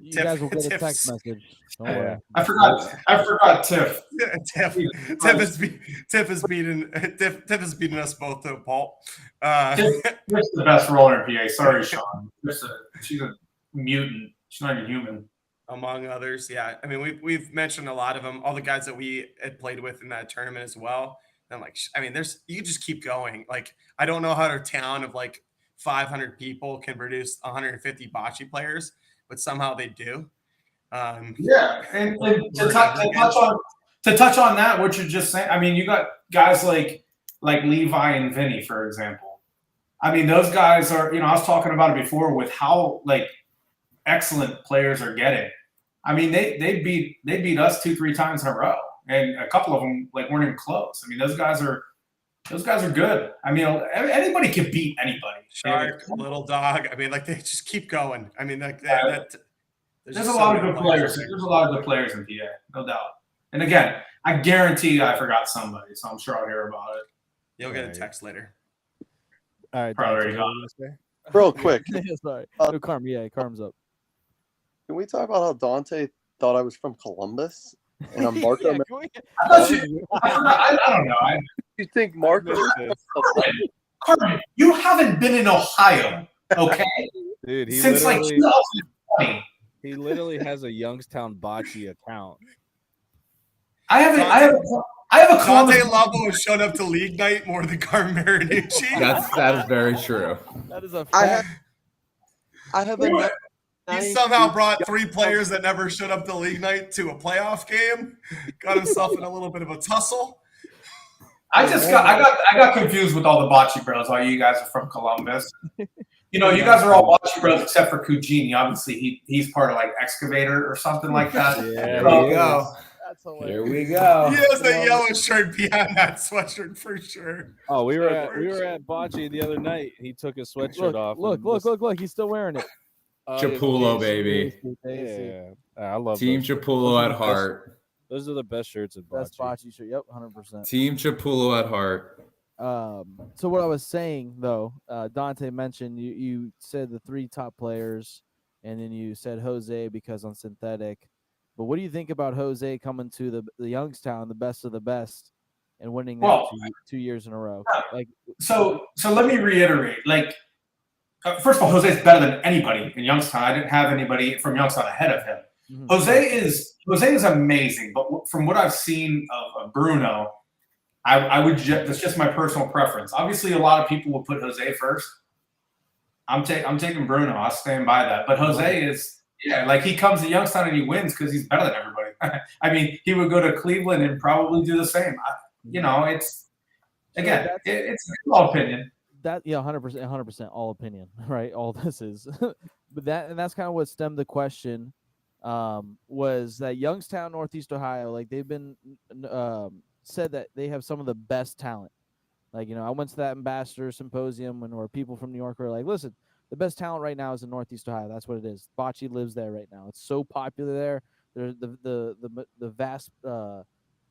You Tiff- guys will get a Tiff's- text message. Don't worry. I forgot Tiff. Tiff has beaten us both to a pulp. Tiff's the best roller in PA. Sorry, Sean. She's a mutant. She's not even human. Among others, yeah. I mean, we've mentioned a lot of them. All the guys that we had played with in that tournament as well. And you can just keep going. Like, I don't know how a town of like 500 people can produce 150 bocce players, but somehow they do. And to touch on that, what you're just saying. I mean, you got guys like Levi and Vinny, for example. I mean, those guys are. I was talking about it before with how excellent players are getting. I mean, they beat us 2-3 times in a row, and a couple of them weren't even close. I mean, those guys are good. I mean, anybody can beat anybody. Shark, Little Dog. I mean, they just keep going. I mean, there's a lot of good players. There's a lot of good players in PA, no doubt. And again, I guarantee I forgot somebody, so I'm sure I'll hear about it. You'll get a text later. All right. Probably Dante, Real quick, sorry. Carm's up. can we talk about how Dante thought I was from Columbus? And I'm Marco. Yeah, can we- I don't know. You think Marco? Carmen, you haven't been in Ohio, okay? Dude, Since 2020. he literally has a Youngstown bocce account. I have a Columbus. Dante Lavo has shown up to league night more than Carmen Marinucci. That is very true. That is a I fact. have a. He somehow brought 3 players that never showed up to league night to a playoff game. Got himself in a little bit of a tussle. I got confused with all the bocce bros. All you guys are from Columbus. You guys are all bocce bros except for Cugini. Obviously, he's part of Excavator or something like that. Yeah, So- we go. That's hilarious. Here we go. He has the yellow shirt behind that sweatshirt for sure. Oh, we were at bocce the other night. He took his sweatshirt off. Look. He's still wearing it. Chapullo, baby. Yeah, I love Team those. Chapullo at heart. Those are the best shirts at Best bocce. bocce shirt. Yep, 100%. Team Chapullo at heart. So what I was saying though, Dante mentioned you said the 3 top players, and then you said Jose because on synthetic. But what do you think about Jose coming to the Youngstown, the best of the best, and winning that Well, 2 years in a row? So let me reiterate. First of all, Jose's better than anybody in Youngstown. I didn't have anybody from Youngstown ahead of him. Mhm. Jose is amazing, but from what I've seen of Bruno, I would that's just my personal preference. Obviously, a lot of people will put Jose first. I'm taking Bruno. I'll stand by that. But Jose is, like he comes to Youngstown and he wins because he's better than everybody. I mean, he would go to Cleveland and probably do the same. It's again, it's all opinion. That 100% all opinion, right? All this is, but that's kind of what stemmed the question. Was that Youngstown, Northeast Ohio? Like they've been said that they have some of the best talent. Like, I went to that ambassador symposium where people from New York were like, listen, the best talent right now is in Northeast Ohio. That's what it is. Bocce lives there right now. It's so popular there. There's the vast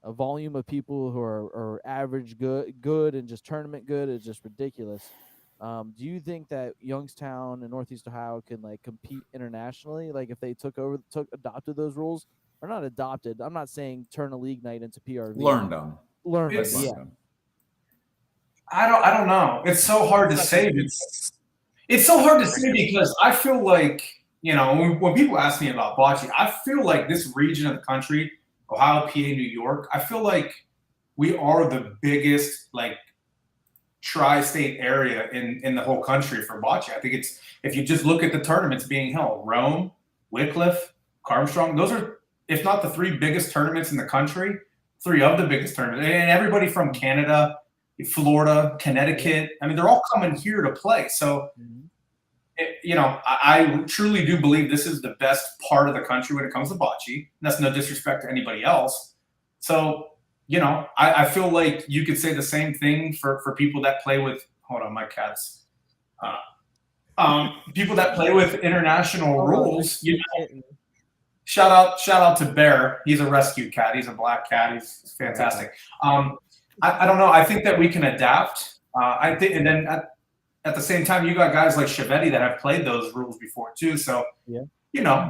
volume of people who are average good and just tournament good is just ridiculous. Do you think that Youngstown and Northeast Ohio can like compete internationally? Like if they adopted those rules, or not adopted? I'm not saying turn a league night into PRV. Learned them. Yeah. I don't know. It's so hard to say. It's so hard to say because I feel like, when people ask me about bocce, I feel like this region of the country, Ohio, PA, New York, I feel like we are the biggest like tri-state area in the whole country for bocce. I think it's, if you just look at the tournaments being held, Rome, Wycliffe, Armstrong, those are, if not the 3 biggest tournaments in the country, 3 of the biggest tournaments. And everybody from Canada, Florida, Connecticut, I mean, they're all coming here to play. So, I truly do believe this is the best part of the country when it comes to bocce. That's no disrespect to anybody else. So, I feel like you could say the same thing for people that play with, hold on, my cat's, people that play with international rules, Shout out to Bear. He's a rescue cat. He's a black cat. He's fantastic. I don't know. I think that we can adapt. I think, and then at the same time, you got guys like Chiavetti that have played those rules before too. So,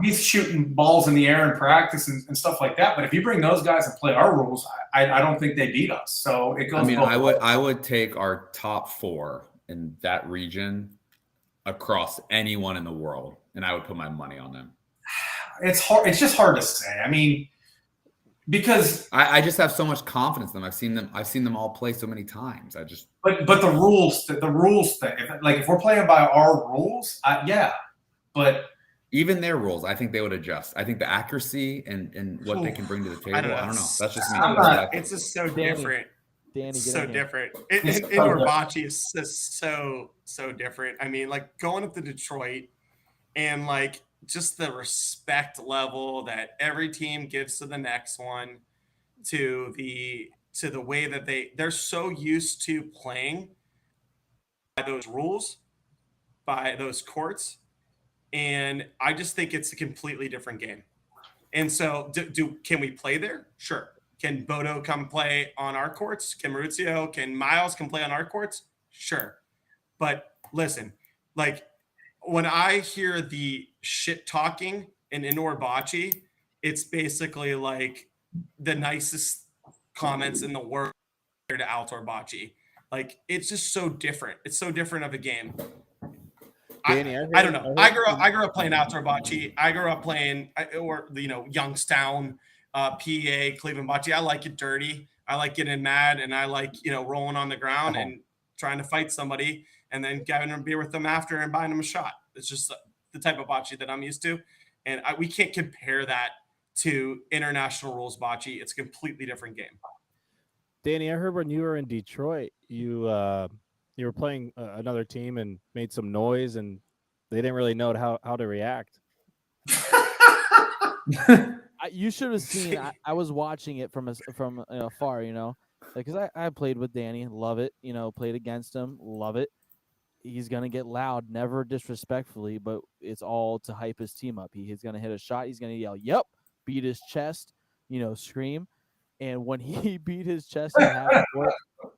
he's shooting balls in the air in practice and stuff like that. But if you bring those guys and play our rules, I don't think they beat us. So it goes. I mean, I would take our top 4 in that region across anyone in the world, and I would put my money on them. It's hard. It's just hard to say. I mean, because I just have so much confidence in them. I've seen them all play so many times. But the rules thing. If we're playing by our rules, but even their rules, I think they would adjust. I think the accuracy and what they can bring to the table. I don't know. That's just me. It's just so different. Danny, so different. Indoor bocce is just so different. I mean, like going up to Detroit and like just the respect level that every team gives to the next one, to the way that they're so used to playing by those rules, by those courts. And I just think it's a completely different game. And so can we play there? Sure. Can Bodo come play on our courts? Can Maurizio, can Miles come play on our courts? Sure. But listen, like when I hear the shit talking in indoor bocce, it's basically like the nicest comments in the world to outdoor bocce. Like it's just so different. It's so different of a game. Danny, I don't know. I grew up playing outdoor bocce. I grew up playing, Youngstown, PA, Cleveland bocce. I like it dirty. I like getting mad, and I like rolling on the ground and trying to fight somebody, and then having a beer with them after and buying them a shot. It's just the type of bocce that I'm used to, and we can't compare that to international rules bocce. It's a completely different game. Danny, I heard when you were in Detroit, you were playing another team and made some noise, and they didn't really know how to react. You should have seen. I was watching it from afar, because I played with Danny, love it. Played against him, love it. He's gonna get loud, never disrespectfully, but it's all to hype his team up. He's gonna hit a shot. He's gonna yell, "Yep!" Beat his chest, scream. And when he beat his chest in half court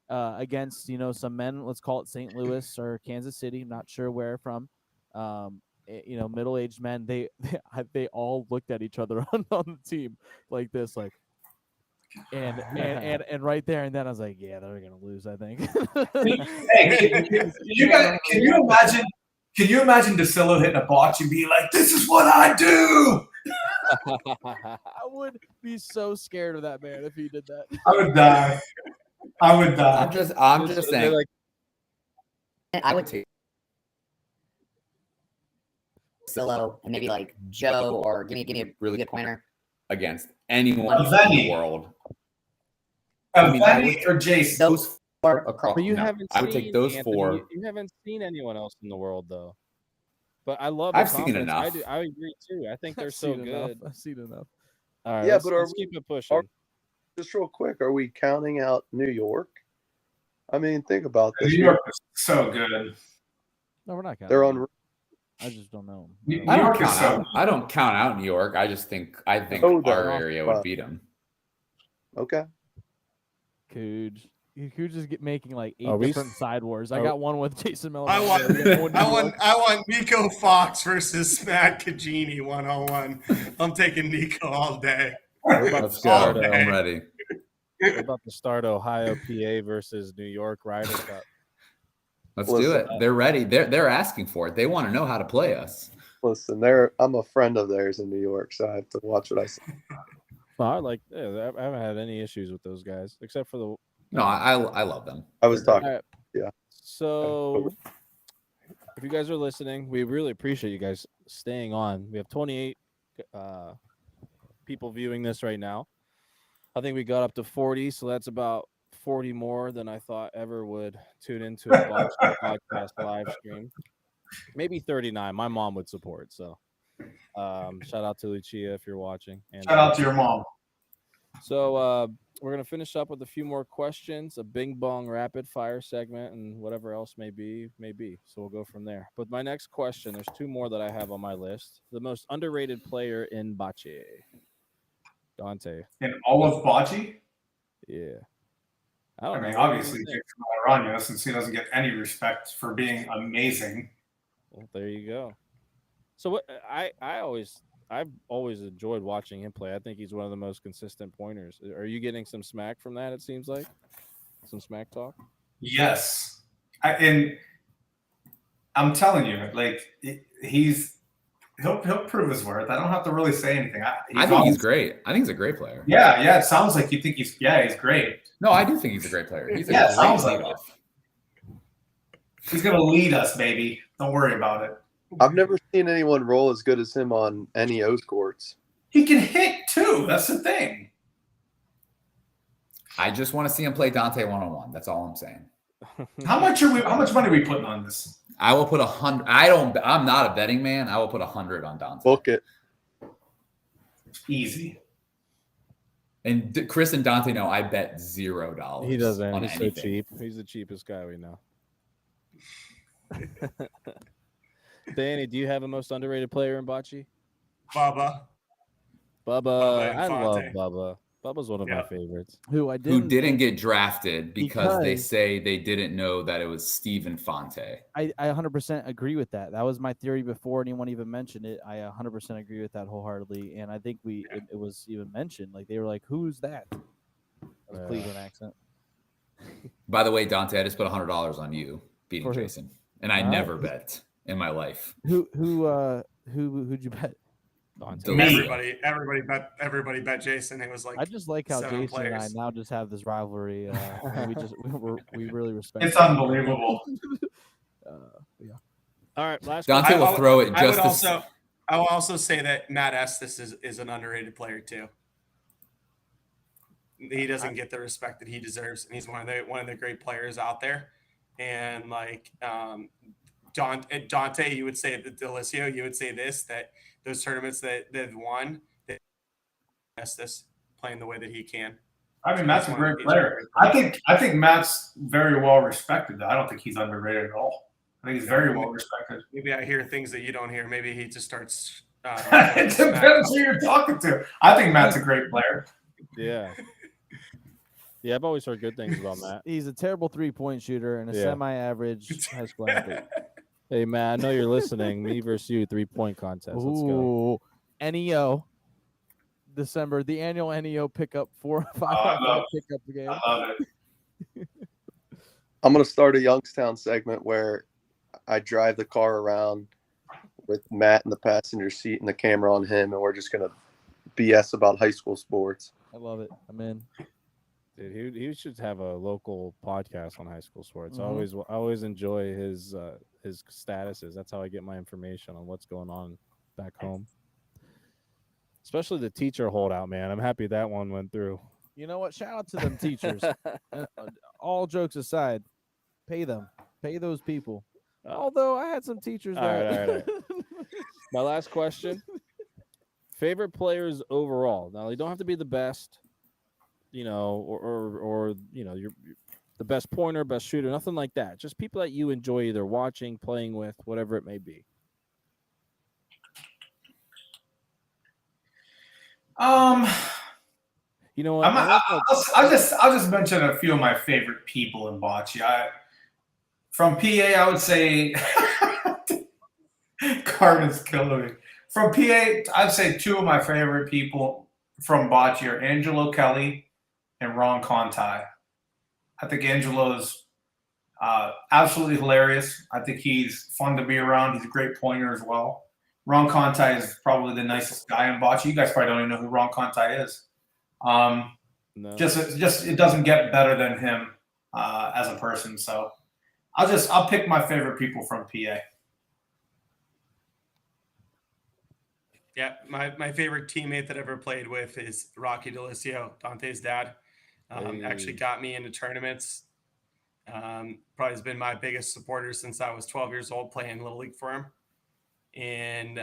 against some men, let's call it St. Louis or Kansas City, not sure where from. Middle-aged men, they all looked at each other on the team like this, like, and right there and then I was like, yeah, they're gonna lose, I think. Hey, can you imagine DeLisio hitting a bocce and being like, "This is what I do"? I would be so scared of that man if he did that. I would die. I would die. I'm just They're saying. like, I would take Silo and maybe like Joe, or give me a really good pointer. Against anyone in Aveni. the world. I mean, I would- or Jason. Those four across. but you no, haven't I would seen take those Anthony, four. You haven't seen anyone else in the world though. But I love. I've the seen confidence. I enough. do. I agree too. I think they're I've so seen enough. good. I've seen enough. All right, Yeah, let's, but are let's we- keep it pushing. Just real quick, are we counting out New York? I mean, think about New this. York is so good. No, we're not counting. They're them. on. I just don't know. New them. I don't York is count so out. I don't count out New York. I think Oh, they're our off area the would spot. beat them. Okay. Cooge. Cooge is making like 8 Are we different side wars. I are- got one with Jason Miller. I want, We got one with I New want, York. I want Nico Fox versus Matt Cagini 101. I'm taking Nico all day. We're about Let's to go. start. Okay. I'm ready. We're about to start Ohio, PA versus New York Ryder Cup. Let's do Listen, it. They're ready. They're asking for it. They want to know how to play us. Listen, I'm a friend of theirs in New York, so I have to watch what I say. No, I like. Yeah, I haven't had any issues with those guys except for the. No, I love them. I was talking. All right. Yeah. So, if you guys are listening, we really appreciate you guys staying on. We have 28 people viewing this right now. I think we got up to 40, so that's about 40 more than I thought ever would tune into a Bocce podcast live stream. Maybe 39. My mom would support. So, shout out to Lucia if you're watching. And Shout out to your mom. so we're gonna finish up with a few more questions, a bing bong rapid fire segment, and whatever else may be. So we'll go from there. But my next question, there's 2 more that I have on my list. The most underrated player in Bocce. Dante. In all of Bocce? Yeah. I don't mean, know. What do you obviously, think? Jason Malarano, since he doesn't get any respect for being amazing. Well, there you go. So what I've always enjoyed watching him play. I think he's one of the most consistent pointers. Are you getting some smack from that? It seems like some smack talk. Yes. And I'm telling you, like, he'll prove his worth. I don't have to really say anything. I think he's great. I think he's a great player. Yeah. It sounds like you think he's great. No, I do think he's a great player. He's a Yeah, great sounds like leadoff. He's gonna lead us, baby. Don't worry about it. I've never seen anyone roll as good as him on NEO's courts. He can hit too. That's the thing. I just want to see him play Dante one-on-one. That's all I'm saying. How much money are we putting on this? I will put 100. I'm not a betting man. I will put 100 on Dante. Book it. Easy. And Chris and Dante know I bet $0. He doesn't. on He's so anything. cheap. He's the cheapest guy we know. Danny, do you have a most underrated player in Bocce? Bubba. Bubba. I love Infante. Bubba. Bubba's one of my Yeah. favorites. Who I Who didn't. didn't get drafted because they Because- say they didn't know that it was Stephen Fonte. I 100% agree with that. That was my theory before anyone even mentioned it. I 100% agree with that wholeheartedly. And I think it was even mentioned. Like they were like, "Who's that?" That was Yeah. Cleveland accent. By the way, Dante, I just put $100 on you beating For who? Jason, and I All right. never bet in my life. Who'd you bet? Dante. Me. Everybody bet Jason. It was like I just like how 7 Jason and I players. now just have this rivalry. And we really respect. It's it. unbelievable. Yeah. All right, last Dante question. will throw it I would just I will also say that Matt Estes is an underrated player too. He doesn't get the respect that he deserves, and he's one of the great players out there. And like Dante, you would say that DeLisio, you would say that those tournaments that they've won, that Estes playing the way that he can. I mean, Matt's a great player. I think Matt's very well respected. I don't think he's underrated at all. I think he's very well respected. Maybe I hear things that you don't hear. Maybe he just starts. It depends who you're talking to. I think Matt's a great player. Yeah. Yeah, I've always heard good things about Matt. He's a terrible 3-point shooter and a Yeah. semi-average high school athlete. Hey, Matt, I know you're listening. Me versus you, 3-point contest. Let's go. Ooh, NEO. December, the annual NEO pickup 4-5 I love pickup game. I love it. I'm going to start a Youngstown segment where I drive the car around with Matt in the passenger seat and the camera on him, and we're just going to BS about high school sports. I love it. I'm in. Dude, he should have a local podcast on high school sports. Mhm. I always enjoy his statuses. That's how I get my information on what's going on back home. Especially the teacher holdout, man. I'm happy that one went through. You know what? Shout out to them teachers. All jokes aside, pay them. Pay those people. Although I had some teachers All that. right. My last question: favorite players overall. Now they don't have to be the best, or you're the best pointer, best shooter, nothing like that. Just people that you enjoy either watching, playing with, whatever it may be. You know what? I'll just mention a few of my favorite people in bocce. From PA, I would say Carmen's killing me. From PA, I'd say two of my favorite people from bocce are Angelo Kelly and Ron Conti. I think Angelo's absolutely hilarious. I think he's fun to be around. He's a great pointer as well. Ron Conti is probably the nicest guy in bocce. You guys probably don't even know who Ron Conti is. No. Just it doesn't get better than him as a person. So I'll pick my favorite people from PA. Yeah, my favorite teammate that I ever played with is Rocky DeLisio, Dante's dad. Actually got me into tournaments. Probably has been my biggest supporter since I was 12 years old playing Little League for him. And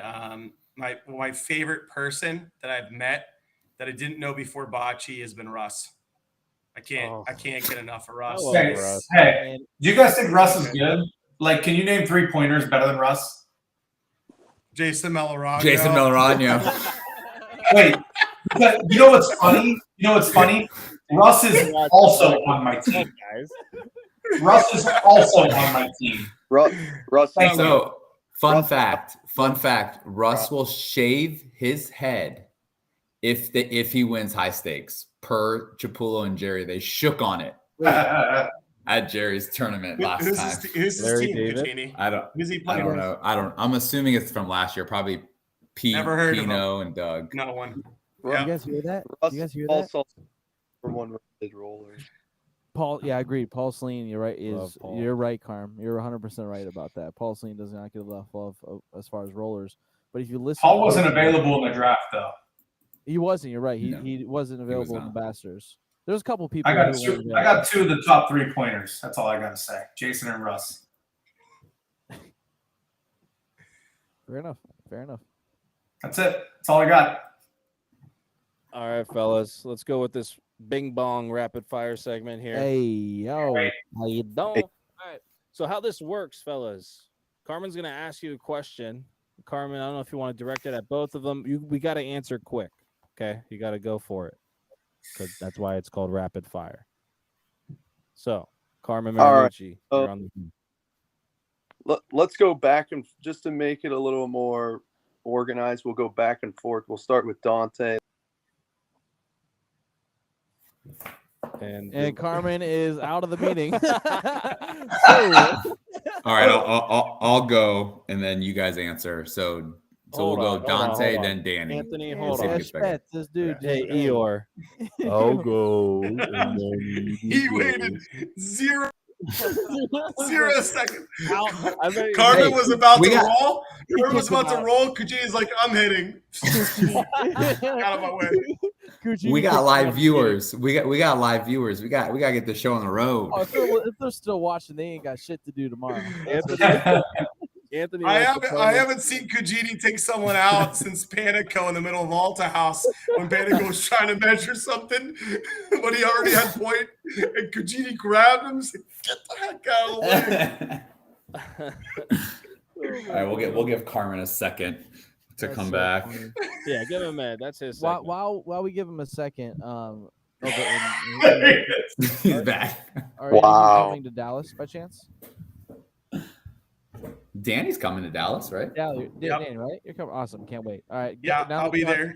my favorite person that I've met that I didn't know before bocce has been Russ. I can't get enough of Russ. Hey, do you guys think Russ is good? Like, can you name 3-pointers better than Russ? Jason Melorano. Wait, you know what's funny? Russ is also on my team. Russ is also on my team. Russ. So, fun fact. Russ will shave his head if he wins high stakes. Per Catullo and Jerry, they shook on it at Jerry's tournament last time. Who's his Larry team, David? Cacini? I don't know. I'm assuming it's from last year. Probably Never heard of Pino and Doug. No one. You guys hear that? Russ You guys hear also that? number one rated roller. Paul, yeah, I agree. Paul Celine, you're right. Love Paul. You're right, Carm. You're 100% right about that. Paul Celine does not get enough love as far as rollers. But if you listen, Paul wasn't available in the draft though. He wasn't. You're right. No, he wasn't was available in not. the Masters. There's a couple people. I got who weren't two. I got two of the top 3-pointers. That's all I got to say. Jason and Russ. Fair enough. That's it. That's all I got. All right, fellas, let's go with this Bing Bong rapid fire segment here. Hey, yo. Hey. How you doing? All right. So how this works, fellas? Carmen's gonna ask you a question. Carmen, I don't know if you want to direct it at both of them. We got to answer quick. Okay, you got to go for it because that's why it's called rapid fire. So, Carmen Marinucci, you're on the. Let's go back and just to make it a little more organized, we'll go back and forth. We'll start with Dante. And Carmen is out of the meeting. All right, I'll go, and then you guys answer. So we'll go Dante, then Danny. Anthony, We'll hold see if on. it gets better. This dude. Hey, Eeyore. I'll go. and then He you waited go. 0 seconds. I bet you- Carmen Hey, was about we to got- roll. Carmen was about to roll. Kajini's like, I'm hitting. Out of my way. We got live viewers. We got live viewers. We got to get the show on the road. Oh, if they're still watching, they ain't got shit to do tomorrow. Anthony, I haven't seen Kajini take someone out since Panico in the middle of Alta House when Panico was trying to measure something, but he already had point, and Kajini grabbed him and said, "Get the heck out of the way!" All right, we'll give Carmen a second to That's come so back. funny. Yeah, give him a minute. That's his segment. While we give him a second, He's back. are you Wow. coming to Dallas by chance? Danny's coming to Dallas, right? Yeah, Yep. Danny, right? You're coming. Awesome. Can't wait. All right. Yeah, now I'll that be you have- there.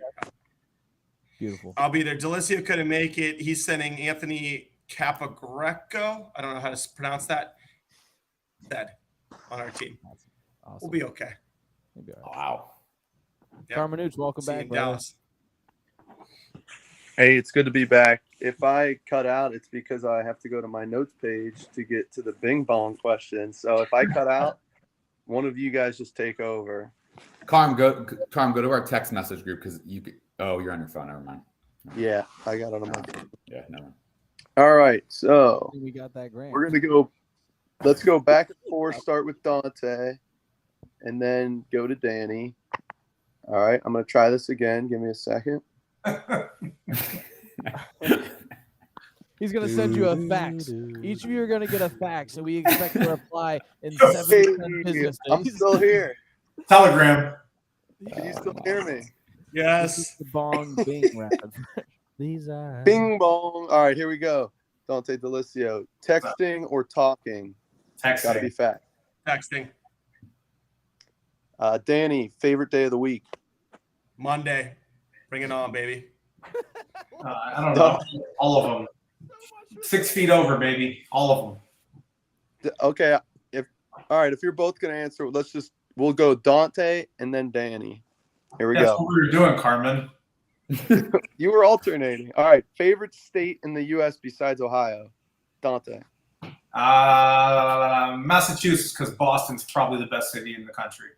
Beautiful. I'll be there. DeLisio couldn't make it. He's sending Anthony Capagreco. I don't know how to pronounce that. Dead on our team. Awesome. We'll be okay. You'll be all right. Wow. Yep. Carmenucci, welcome See you back, in brother. Dallas. Hey, it's good to be back. if I cut out, it's because I have to go to my notes page to get to the Bing Bong question. So if I cut out, one of you guys just take over. Carm, go to our text message group because you're on your phone. Never mind. Yeah, I got it on my phone. Yeah, never mind. All right, so We got that grant. we're gonna go. Let's go back and forth. Start with Dante, and then go to Danny. All right, I'm gonna try this again. Give me a second. He's gonna send you a fax. Each of you are gonna get a fax, and we expect to reply in 7 to 10 business I'm days. still here. Telegram. Can you still hear me? Yes. The bong bing round. These are Bing bong. All right, here we go. Dante DeLisio. Texting or talking? Gotta be Texting. fast. Texting. Danny, favorite day of the week? Monday. Bring it on, baby. I don't know. All of them. 6 feet over, baby. All of them. Okay. All right, if you're both gonna answer, we'll go Dante and then Danny. Here we That's go. what we were doing, Carmen. You were alternating. All right, favorite state in the U.S. besides Ohio? Dante. Massachusetts, because Boston's probably the best city in the country.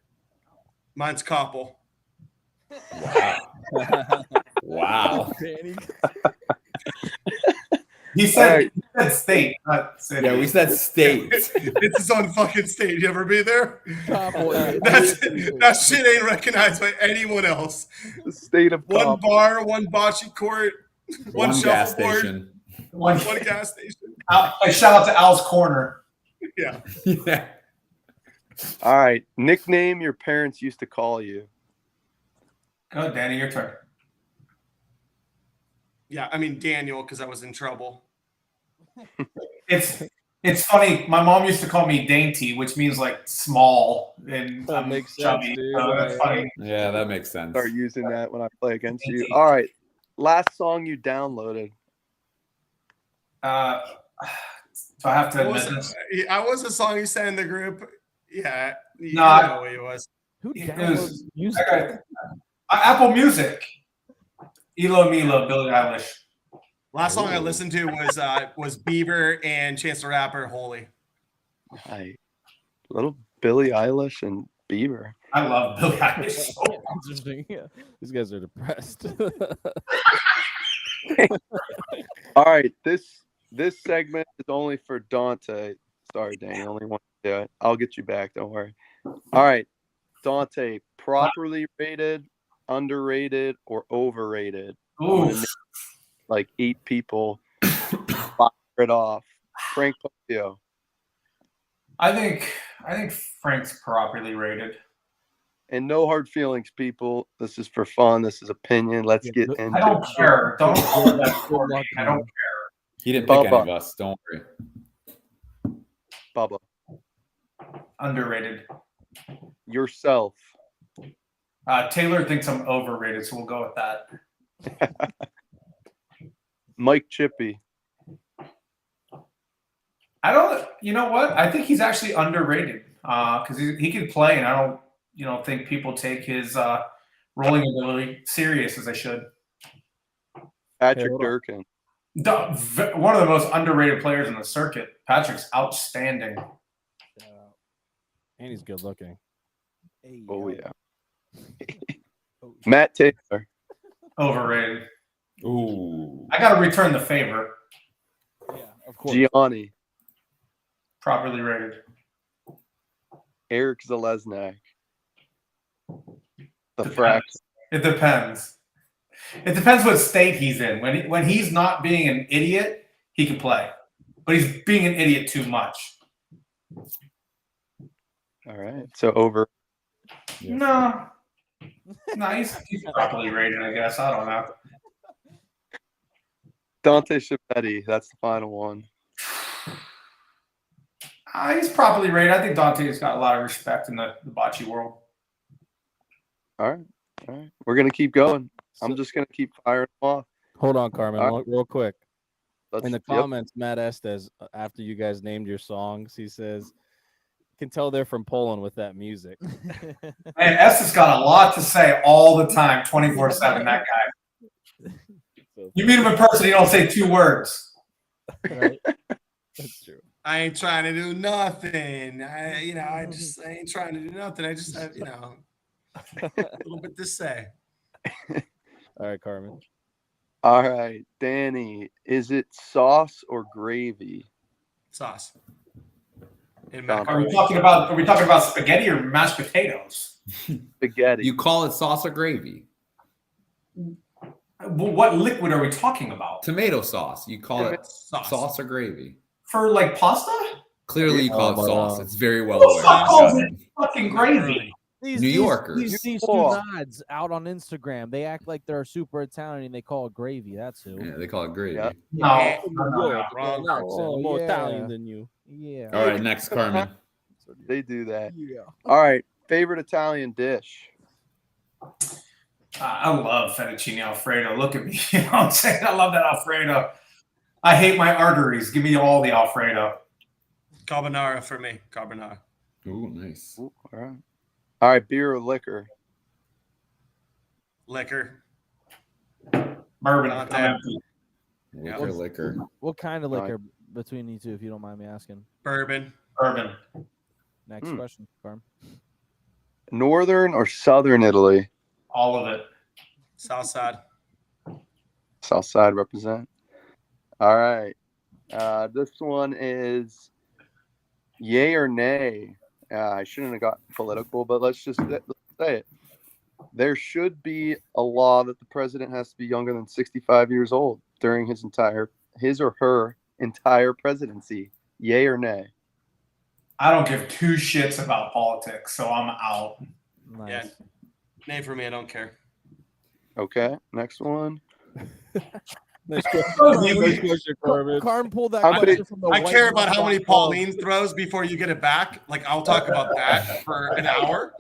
Mine's Koppel. Wow. He said, All right. he said state, not city. Yeah, we said state. It's his own fucking state. You ever be there? Cowboy. That shit ain't recognized by anyone else. The state of One Cobb. bar, one bocce court, one gas shuffleboard, station. One, one gas station. shout out to Al's Corner. Yeah. Yeah. All right, nickname your parents used to call you. Go, Danny, your turn. Yeah, I mean Daniel, because I was in trouble. It's funny. My mom used to call me dainty, which means like small, and That I'm makes sense, chubby. dude. So that's funny. Yeah, that makes sense. Start using that when I play against you. All right, last song you downloaded. Do I have to What admit was this? I was a song you sent in the group. Yeah, you No, know what it was. Who It downloads was- music? Apple Music. Elo Milo, Billie Eilish. Last song I listened to was Bieber and Chance the Rapper, Holy. Hi, little Billie Eilish and Bieber. I love Billie Eilish. Interesting. Yeah. These guys are depressed. All right, this segment is only for Dante. Sorry, Danny, only want to do it. I'll get you back. Don't worry. All right, Dante, properly rated, underrated, or overrated? Ooh. Like 8 people fire it off. Frank Pocio. I think Frank's properly rated. And no hard feelings, people. This is for fun. This is opinion. Let's Yeah, get good- into I don't it. care. Don't hold that for Good me. luck, I don't man. care. He didn't pick any Bubba. of us. Don't worry. Bubba. Underrated. Yourself. Taylor thinks I'm overrated, so we'll go with that. Mike Chippy. I don't. You know what? I think he's actually underrated because he can play, and I don't. Think people take his rolling ability serious as they should. Patrick hold on. Durkin. One of the most underrated players in the circuit. Patrick's outstanding. And he's good looking. Hey, Oh, yo. yeah. Oh, Matt Taylor. Overrated. Ooh. I got to return the favor. yeah, of course. Gianni. Properly rated. Eric Zalesnak. The Depends. frack. It depends. It depends what state he's in. When he's not being an idiot, he can play, but he's being an idiot too much. All right. So over. No, he's properly rated. I guess I don't know. Dante Schiavetti. That's the final one. He's properly rated. I think Dante's got a lot of respect in the bocce world. All right. All right. We're going to keep going. I'm just going to keep firing them off. Hold on, Carmen, All right. real quick. Let's, In the yep. comments, Matt Estes, after you guys named your songs, he says, "Can tell they're from Poland with that music." Man, Estes got a lot to say all the time, 24/7. That guy. So You meet him in person, you don't say 2 words. Right? That's true. I ain't trying to do nothing. I ain't trying to do nothing. I just have, a little bit to say. All right, Carmen. All right, Danny, is it sauce or gravy? Sauce. In Dante. Are we talking about spaghetti or mashed potatoes? Spaghetti. You call it sauce or gravy? Well, what liquid are we talking about? Tomato sauce. You call it Sauce. sauce or gravy? For like pasta? Clearly, you call it Oh, sauce. wow. It's very well Who aware. the fuck calls it Shut fucking gravy? Macaroni. New Yorkers. These Oh. two nods out on Instagram. They act like they're super Italian and they call it gravy. That's who. Yeah, they call it gravy. Yeah. No, Oh, no. Wrong. Oh, more yeah. Italian than you. Yeah. All right, next, Carmen. They do that. Yeah. All right, favorite Italian dish? I love fettuccine Alfredo. Look at me. You know what I'm saying? I love that Alfredo. I hate my arteries. Give me all the Alfredo. Carbonara for me. Carbonara. Ooh, nice. Ooh, all right. All right, beer or liquor? Liquor. Bourbon. Dante. I'm empty. Liquor, liquor. What kind of All liquor between you two, if you don't mind me asking? Bourbon. Bourbon. Next question, Carm. Northern or Southern Italy? All of it. Southside. South side represent. All right. This one is yay or nay. I shouldn't have got political, but let's say it. There should be a law that the president has to be younger than 65 years old during his or her entire presidency. Yay or nay? I don't give 2 shits about politics, so I'm out. Nice. Yeah. Name for me. I don't care. Okay. Next one. Nice question. Oh, you- Nice question, Carmen. Carm pulled that How question many- from the I White care about how many House. Pauline throws before you get it back. Like I'll talk about that for an hour.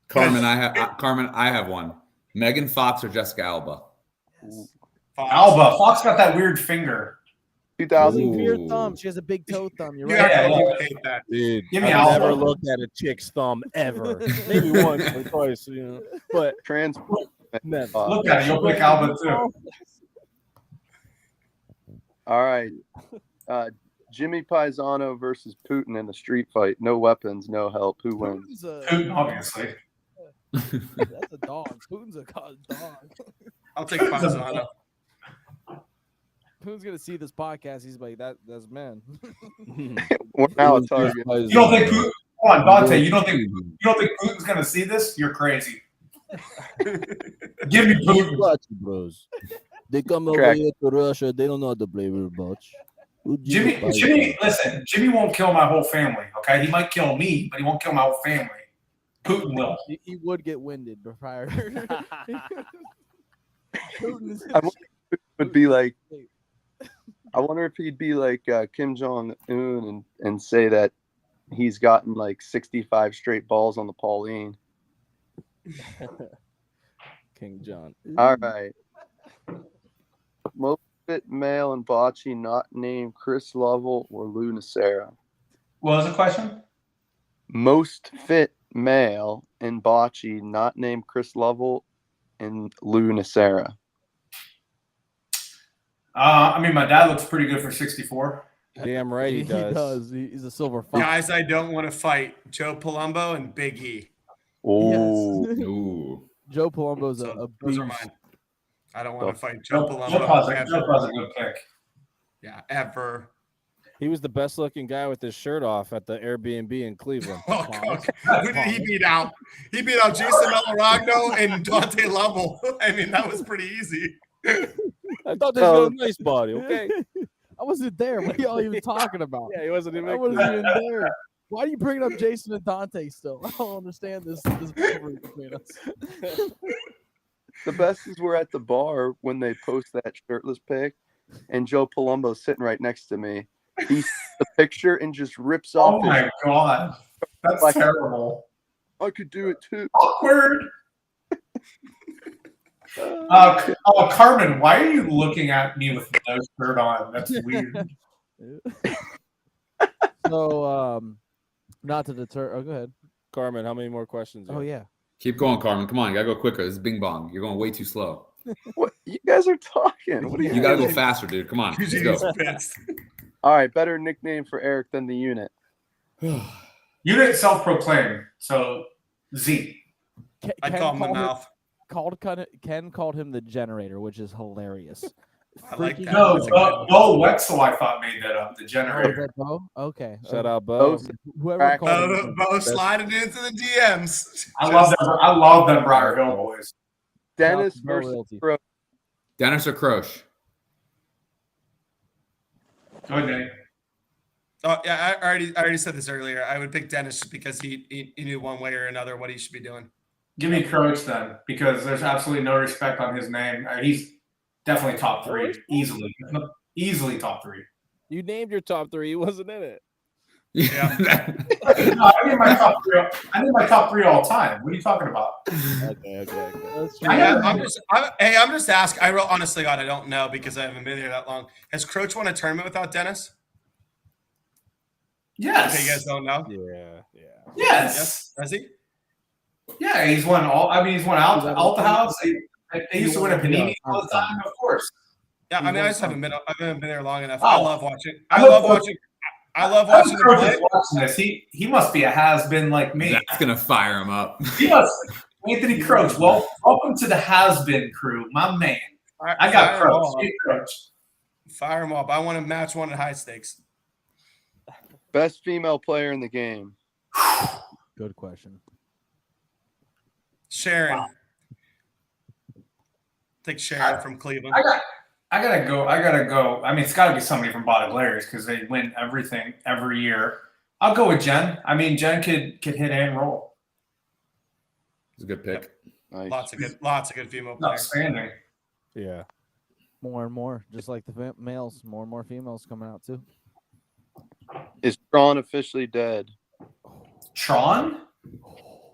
Carmen, I have one. Megan Fox or Jessica Alba? Fox. Alba. Fox got that weird finger. 2000. Ooh. Weird thumb. She has a big toe thumb. You're You right. actually Yeah. hate that. Dude, Give me I've Alba. never looked at a chick's thumb ever. Maybe once or twice, but Transport. never. Look at it. You'll pick Alba too. All right. Jimmy Paisano versus Putin in a street fight. No weapons, no help. Who wins? Putin, obviously. That's a dog. Putin's a dog. I'll take Paisano. Putin's gonna see this podcast. He's like, that's man. We're now a target. You don't think Putin? Hold on, Dante. You don't think Putin's gonna see this? You're crazy. Give me Putin. Bocce bros. They come over Correct. here to Russia. They don't know how to play with bocce. Jimmy, listen. Jimmy won't kill my whole family. Okay, he might kill me, but he won't kill my whole family. Putin will. He would get winded prior. Putin is I wonder if it would be like. I wonder if he'd be like Kim Jong Un and say that he's gotten like 65 straight balls on the Pauline. King John. All right. Most fit male in bocce not named Chris Lovell or Lou Nacera. What was the question? Most fit male in bocce not named Chris Lovell and Lou Nacera. I mean, my dad looks pretty good for 64. Damn right he does. He's a silver fox. Guys, I don't want to fight Joe Palumbo and Big E. Oh, Yes. Ooh. Joe Palumbo's So a those are beast. mine. I don't want to fight Joe Joe Palumbo. Pa's ever. a good pick. Yeah, ever. He was the best looking guy with his shirt off at the Airbnb in Cleveland. Oh, God. Who did he beat out? He beat out Jason Malaragno and Dante Lovell. I mean, that was pretty easy. I thought this was a nice body, okay? I wasn't there. What are y'all even talking about? Yeah, he wasn't even. I wasn't even there. Why are you bringing up Jason and Dante still? I don't understand this rivalry between us. the best is we're at the bar when they post that shirtless pic, and Joe Palumbo's sitting right next to me. He sees the picture and just rips off. Oh my god, that's Like- terrible. I could do it too. Awkward. Carmen, why are you looking at me with no shirt on? That's weird. So, not to deter. Oh, go ahead. Carmen, how many more questions? Oh yeah. Keep going, Carmen. Come on, you gotta go quicker. This is Bing Bong. You're going way too slow. What you guys are talking? What are You gotta go faster, dude. Come on, let's Eugeni's go. pissed. All right, better nickname for Eric than the unit. Unit self-proclaimed. So Z. I call him the mouth. Ken called him the generator, which is hilarious. I like Freaking- that. No, That's a good one. Bo Wetzel, I thought made that up. The Oh, is generator. that Bo? Okay. Shout out, Bo. Whoever called him. Bo sliding into the DMs. I love them Briar Hill boys. Dennis Bo versus Realty. Crow. Dennis or Croce? Go ahead, Danny. Oh yeah, I already said this earlier. I would pick Dennis because he knew one way or another what he should be doing. Give me Croach then, because there's absolutely no respect on his name. He's definitely top 3, easily. Easily top 3. You named your top 3. He wasn't in it. Yeah. No, I need my top 3. I need my top 3 all time. What are you talking about? Okay. That's true. I'm just asking. Honestly, God, I don't know because I haven't been here that long. Has Croach won a tournament without Dennis? Yes. Okay, you guys don't know. Yeah. Yes. Has he? Yeah, he's won all. I mean, he's won Alta House. They used to win a Panini all the time, of course. Yeah, I mean, I just haven't been there long enough. Oh. I love watching. I love watching them Croach play. is watching this. He must be a has-been like me. That's gonna fire him up. He must. Anthony Croach. Well, welcome to the has-been crew, my man. I got Croach. Hey, Croach. Fire him up. I want to match one at high stakes. Best female player in the game. Good question. Sharon. Wow. Take Sharon from Cleveland. I gotta go. I mean, it's got to be somebody from Bottiglieri's because they win everything every year. I'll go with Jen. I mean, Jen could hit and roll. It's a good pick. Nice. Lots of good female players. Outstanding. Yeah. More and more, just like the males, more and more females coming out too. Is Tron officially dead? Tron?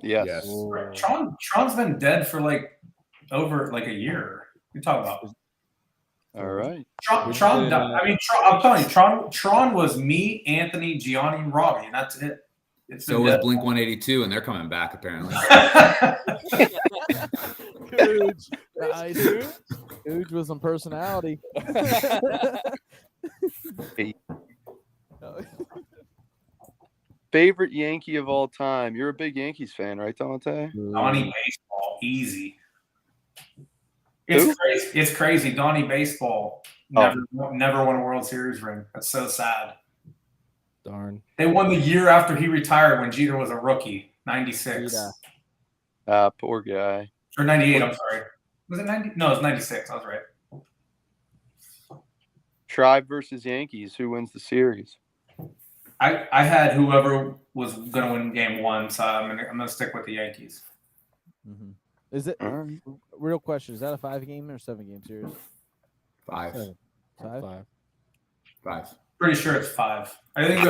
Yes. Yes. Tron's been dead for over a year. You talking about? All right. Tron died. I mean, I'm telling you, Tron was me, Anthony, Gianni, and Robbie, and that's it. So was Blink 182, and they're coming back apparently. Huge. Nice. Huge with some personality. Favorite Yankee of all time? You're a big Yankees fan, right, Dante? Donnie Baseball, easy. It's crazy. Donnie Baseball never won a World Series ring. That's so sad. Darn. They won the year after he retired when Jeter was a rookie, 96. Poor guy. Or 98, I'm sorry. Was it 90? No, it was 96. I was right. Tribe versus Yankees. Who wins the series? I had whoever was going to win game 1, so I'm gonna stick with the Yankees. Mm-hmm. Is it All right. real question? Is that a 5-game or 7-game series? 5. 5. Pretty sure it's 5. I think it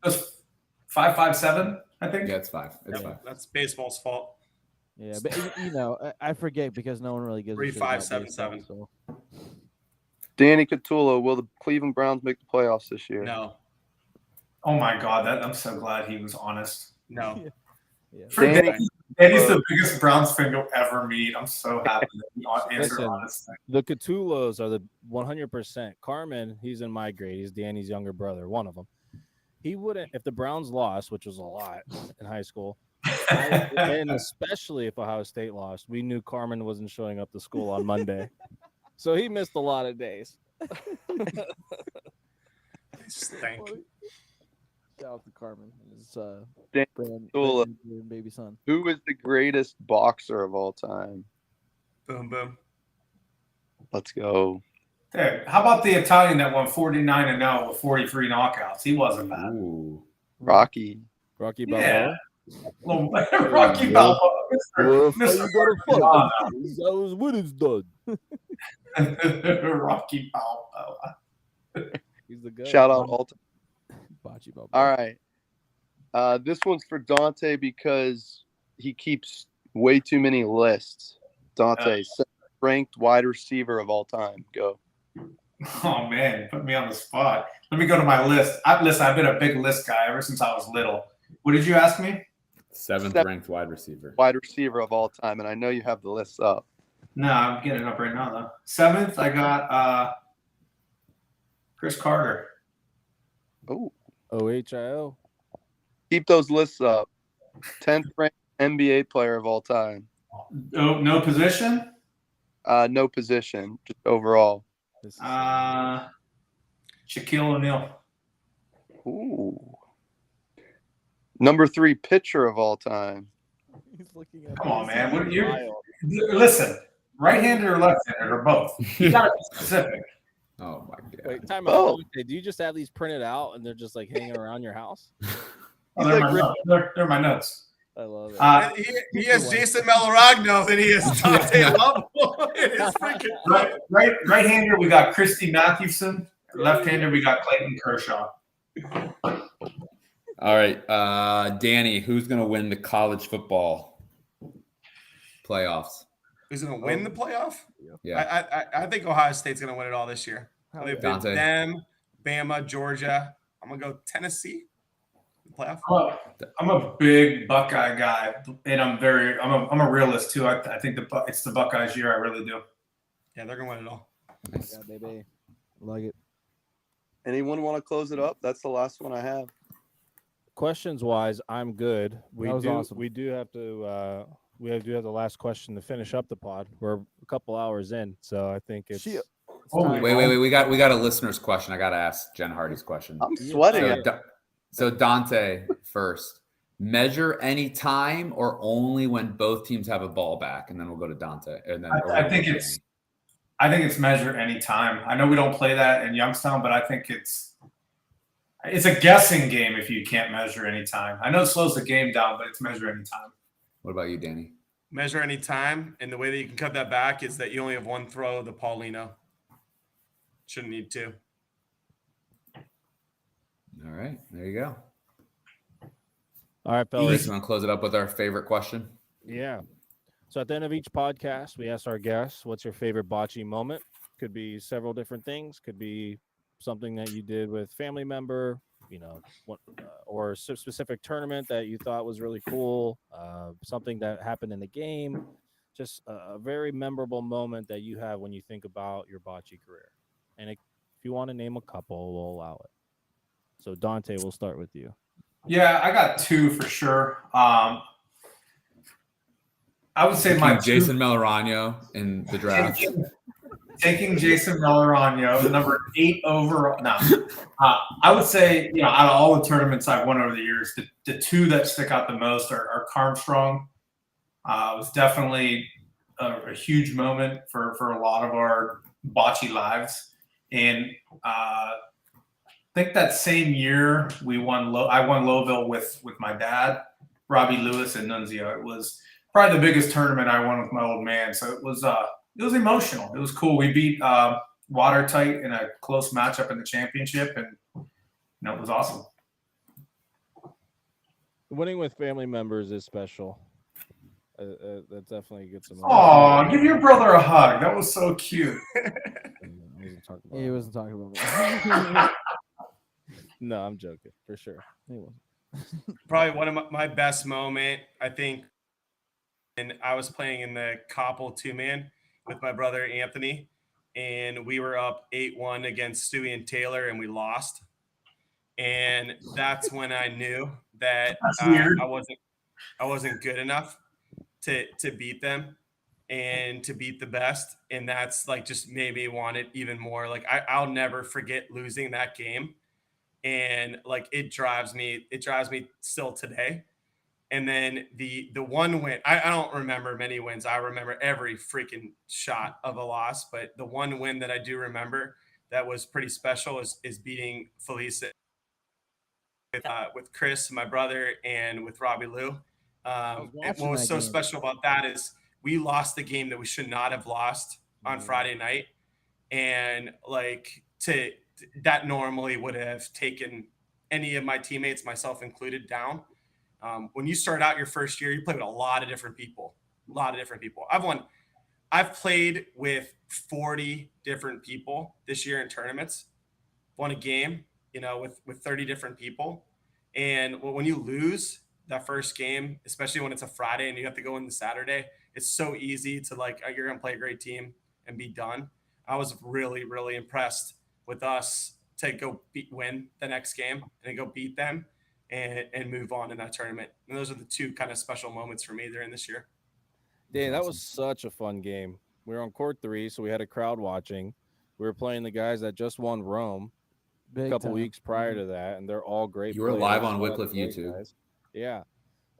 was 5, 5, 7. I think. Yeah, it's 5. It's 5. That's baseball's fault. Yeah, but I forget because no one really gives 3, a shit 5, about 7, baseball, 7. so. Danny Catullo. Will the Cleveland Browns make the playoffs this year? No. Oh my God, I'm so glad he was honest. No. Yeah. For Danny- Danny's the biggest Browns fan you'll ever meet. I'm so happy that he answered Listen, honestly. The Catullos are the 100%. Carmen, he's in my grade. He's Danny's younger brother, one of them. He wouldn't, if the Browns lost, which was a lot in high school, and especially if Ohio State lost, we knew Carmen wasn't showing up to school on Monday. So he missed a lot of days. Stink. Shout out to Carmen and his Dan- brand new baby son. Who is the greatest boxer of all time? Boom, boom. Let's go. Dude, how about the Italian that won 49-0 with 43 knockouts? He wasn't bad. Ooh. Rocky. Rocky Yeah. Balboa. Rocky Balboa. Mr. Giordano. That was when it's done. Rocky Balboa. He's the guy. Shout out all. Bocce Balboa. All right. This one's for Dante because he keeps way too many lists. Dante, ranked wide receiver of all time. Go. Oh man, put me on the spot. Let me go to my list. I've been a big list guy ever since I was little. What did you ask me? 7th ranked wide receiver. Wide receiver of all time, and I know you have the lists up. No, I'm getting it up right now though. 7th, I got Chris Carter. Oh, OHIO. keep those lists up. 10th ranked NBA player of all time. Oh, no position. No position, just overall. This is Shaquille O'Neal. Ooh. Number 3 pitcher of all time. He's looking at Come on, man. What are you? Wild. Listen, right-handed or left-handed or both? You gotta be specific. Oh my god. Wait, time out. Oh. Dante, do you just have these printed out and they're just like hanging around your house? Oh, He's they're, like my notes. They're my notes. I love it. He has Jason Melaragno, and he has Dante Lovell. It's freaking Right-hander, we got Christy Mathewson. Left-hander, we got Clayton Kershaw. All right, Danny, who's gonna win the college football playoffs? Who's going to win the playoff? Yeah, I think Ohio State's going to win it all this year. How They've yeah. been Dante. them, Bama, Georgia. I'm going to go Tennessee. Playoff. I'm a big Buckeye guy, and I'm a realist too. I think it's the Buckeyes year. I really do. Yeah, they're going to win it all. nice. Yeah, baby. Like it. Anyone want to close it up? That's the last one I have. Questions wise, I'm good. That was awesome. We do have to do have the last question to finish up the pod. We're a couple hours in, so I think it's Shit. Holy Wait. We got a listener's question. I got to ask Jen Hardy's question. I'm sweating. So Dante first. Measure any time or only when both teams have a ball back, and then we'll go to Dante. And then I think it's measured any time. I know we don't play that in Youngstown, but I think it's a guessing game if you can't measure any time. I know it slows the game down, but it's measure any time. What about you, Danny? Measure any time, and the way that you can cut that back is that you only have one throw, the Paulino. Shouldn't need two. All right, there you go. all right, Chris, fellas. you want to close it up with our favorite question? Yeah. So at the end of each podcast, we ask our guests, "What's your favorite bocce moment?" Could be several different things. Could be something that you did with family member, or a specific tournament that you thought was really cool. Something that happened in the game. Just a very memorable moment that you have when you think about your bocce career. And if you want to name a couple, we'll allow it. So Dante, we'll start with you. Yeah, I got 2 for sure. I would say my Jason Melaragno in the draft. taking Jason Melaragno, number 8 overall. No, I would say out of all the tournaments I've won over the years, the 2 that stick out the most are Carmstrong. It was definitely a huge moment for a lot of our bocce lives, and I think that same year I won Lowville with my dad, Robbie Lewis, and Nunzio. It was probably the biggest tournament I won with my old man. So it was emotional. It was cool. We beat Watertight in a close matchup in the championship, and it was awesome. Winning with family members is special. That definitely gets them. Oh, give your brother a hug. That was so cute. He wasn't talking about me. No, I'm joking for sure. He wasn't. Probably one of my best moment, I think. And I was playing in the Koppel 2-man with my brother Anthony, and we were up 8-1 against Stewie and Taylor, and we lost. And that's when I knew that I wasn't good enough to beat them and to beat the best. And that's like just made me want it even more. Like I'll never forget losing that game. And like it drives me still today. And then the one win, I don't remember many wins. I remember every freaking shot of a loss. But the one win that I do remember that was pretty special is beating Felice with Chris, my brother, and with Robbie Lou. And what was so special about that is we lost the game that we should not have lost on Friday night. And like that normally would have taken any of my teammates, myself included, down. When you start out your first year, you play with a lot of different people. I've played with 40 different people this year in tournaments. Won a game, with 30 different people. And when you lose that first game, especially when it's a Friday and you have to go in the Saturday, it's so easy to like, you're going to play a great team and be done. I was really, really impressed with us to go win the next game and then go beat them and move on in that tournament. And those are the two kind of special moments for me during this year. Dan, that was such a fun game. We were on court 3, so we had a crowd watching. We were playing the guys that just won Rome a couple weeks prior to that, and they're all great. You were players. live on Shout out Wycliffe to those YouTube. guys. Yeah.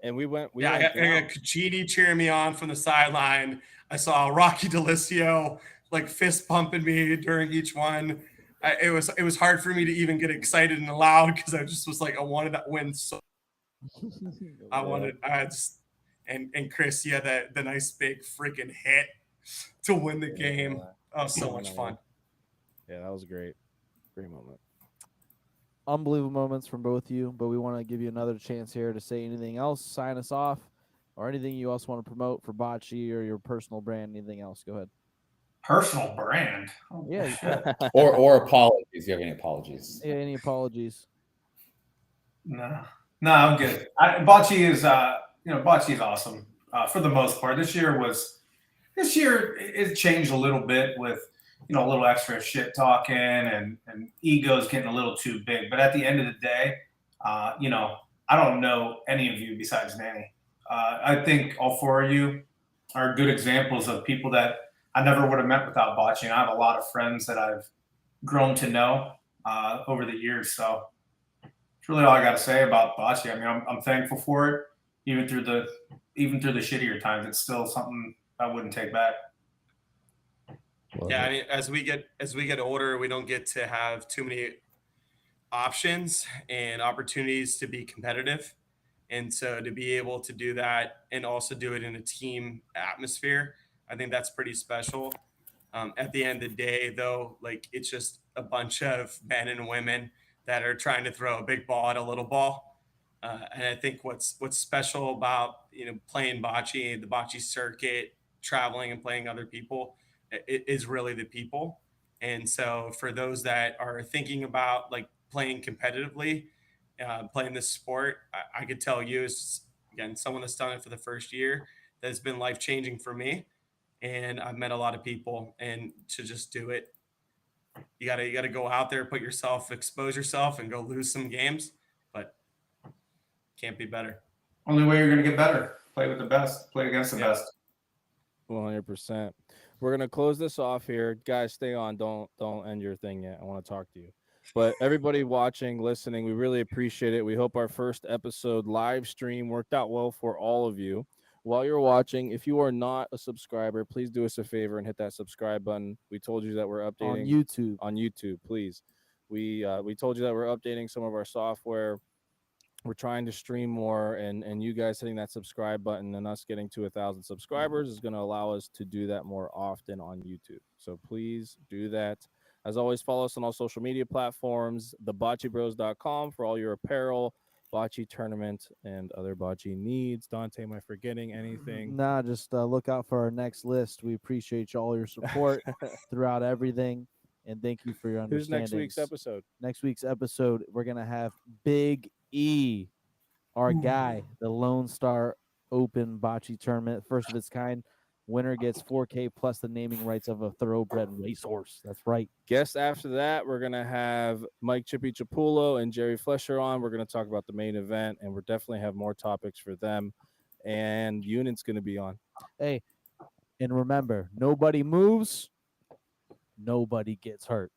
And we went. I got Cugini cheering me on from the sideline. I saw Rocky DeLisio like fist pumping me during each one. It was hard for me to even get excited and loud because I just was like, I wanted that win so. And Chris, you had the nice big freaking hit to win the game. That was so much fun. Yeah, that was great. Great moment. Unbelievable moments from both of you, but we want to give you another chance here to say anything else, sign us off, or anything you also want to promote for Bocce or your personal brand, anything else. Go ahead. Personal brand? Oh, yeah. shit. or apologies. Do you have any apologies? Yeah, any apologies? No, I'm good. Bocce is, Bocce is awesome for the most part. This year it changed a little bit with, a little extra shit talking and egos getting a little too big. But at the end of the day, I don't know any of you besides Danny. I think all 4 of you are good examples of people that I never would have met without Bocce. And I have a lot of friends that I've grown to know over the years. So it's really all I got to say about Bocce. I mean, I'm thankful for it, even through the shittier times. It's still something I wouldn't take back. Yeah, I mean, as we get older, we don't get to have too many options and opportunities to be competitive, and so to be able to do that and also do it in a team atmosphere, I think that's pretty special. At the end of the day, though, like it's just a bunch of men and women that are trying to throw a big ball at a little ball, and I think what's special about playing bocce, the bocce circuit, traveling and playing other people. It is really the people. And so for those that are thinking about like playing competitively, playing this sport, I could tell you as, again, someone that's done it for the first year, that has been life-changing for me. And I've met a lot of people, and to just do it, you gotta go out there, expose yourself and go lose some games, but can't be better. Only way you're going to get better, play with the best, play against the best. 100%. We're gonna close this off here, guys. Stay on. Don't end your thing yet. I want to talk to you. But everybody watching, listening, we really appreciate it. We hope our first episode live stream worked out well for all of you. While you're watching, if you are not a subscriber, please do us a favor and hit that subscribe button. We told you that we're updating on YouTube, please. We told you that we're updating some of our software. We're trying to stream more, and you guys hitting that subscribe button and us getting to 1,000 subscribers is going to allow us to do that more often on YouTube. So please do that. As always, follow us on all social media platforms, theboccebros.com for all your apparel, bocce tournament, and other bocce needs. Dante, am I forgetting anything? Nah, just look out for our next list. We appreciate all your support throughout everything, and thank you for your understanding. Who's next week's episode? Next week's episode, we're going to have Big E, our guy, the Lone Star Open Bocce Tournament, first of its kind. Winner gets $4K plus the naming rights of a thoroughbred racehorse. That's right. Guest after that, we're going to have Mike Chippy Capullo and Jerry Flesher on. We're going to talk about the main event, and we'll definitely have more topics for them. And Unit's going to be on. Hey, and remember, nobody moves, nobody gets hurt.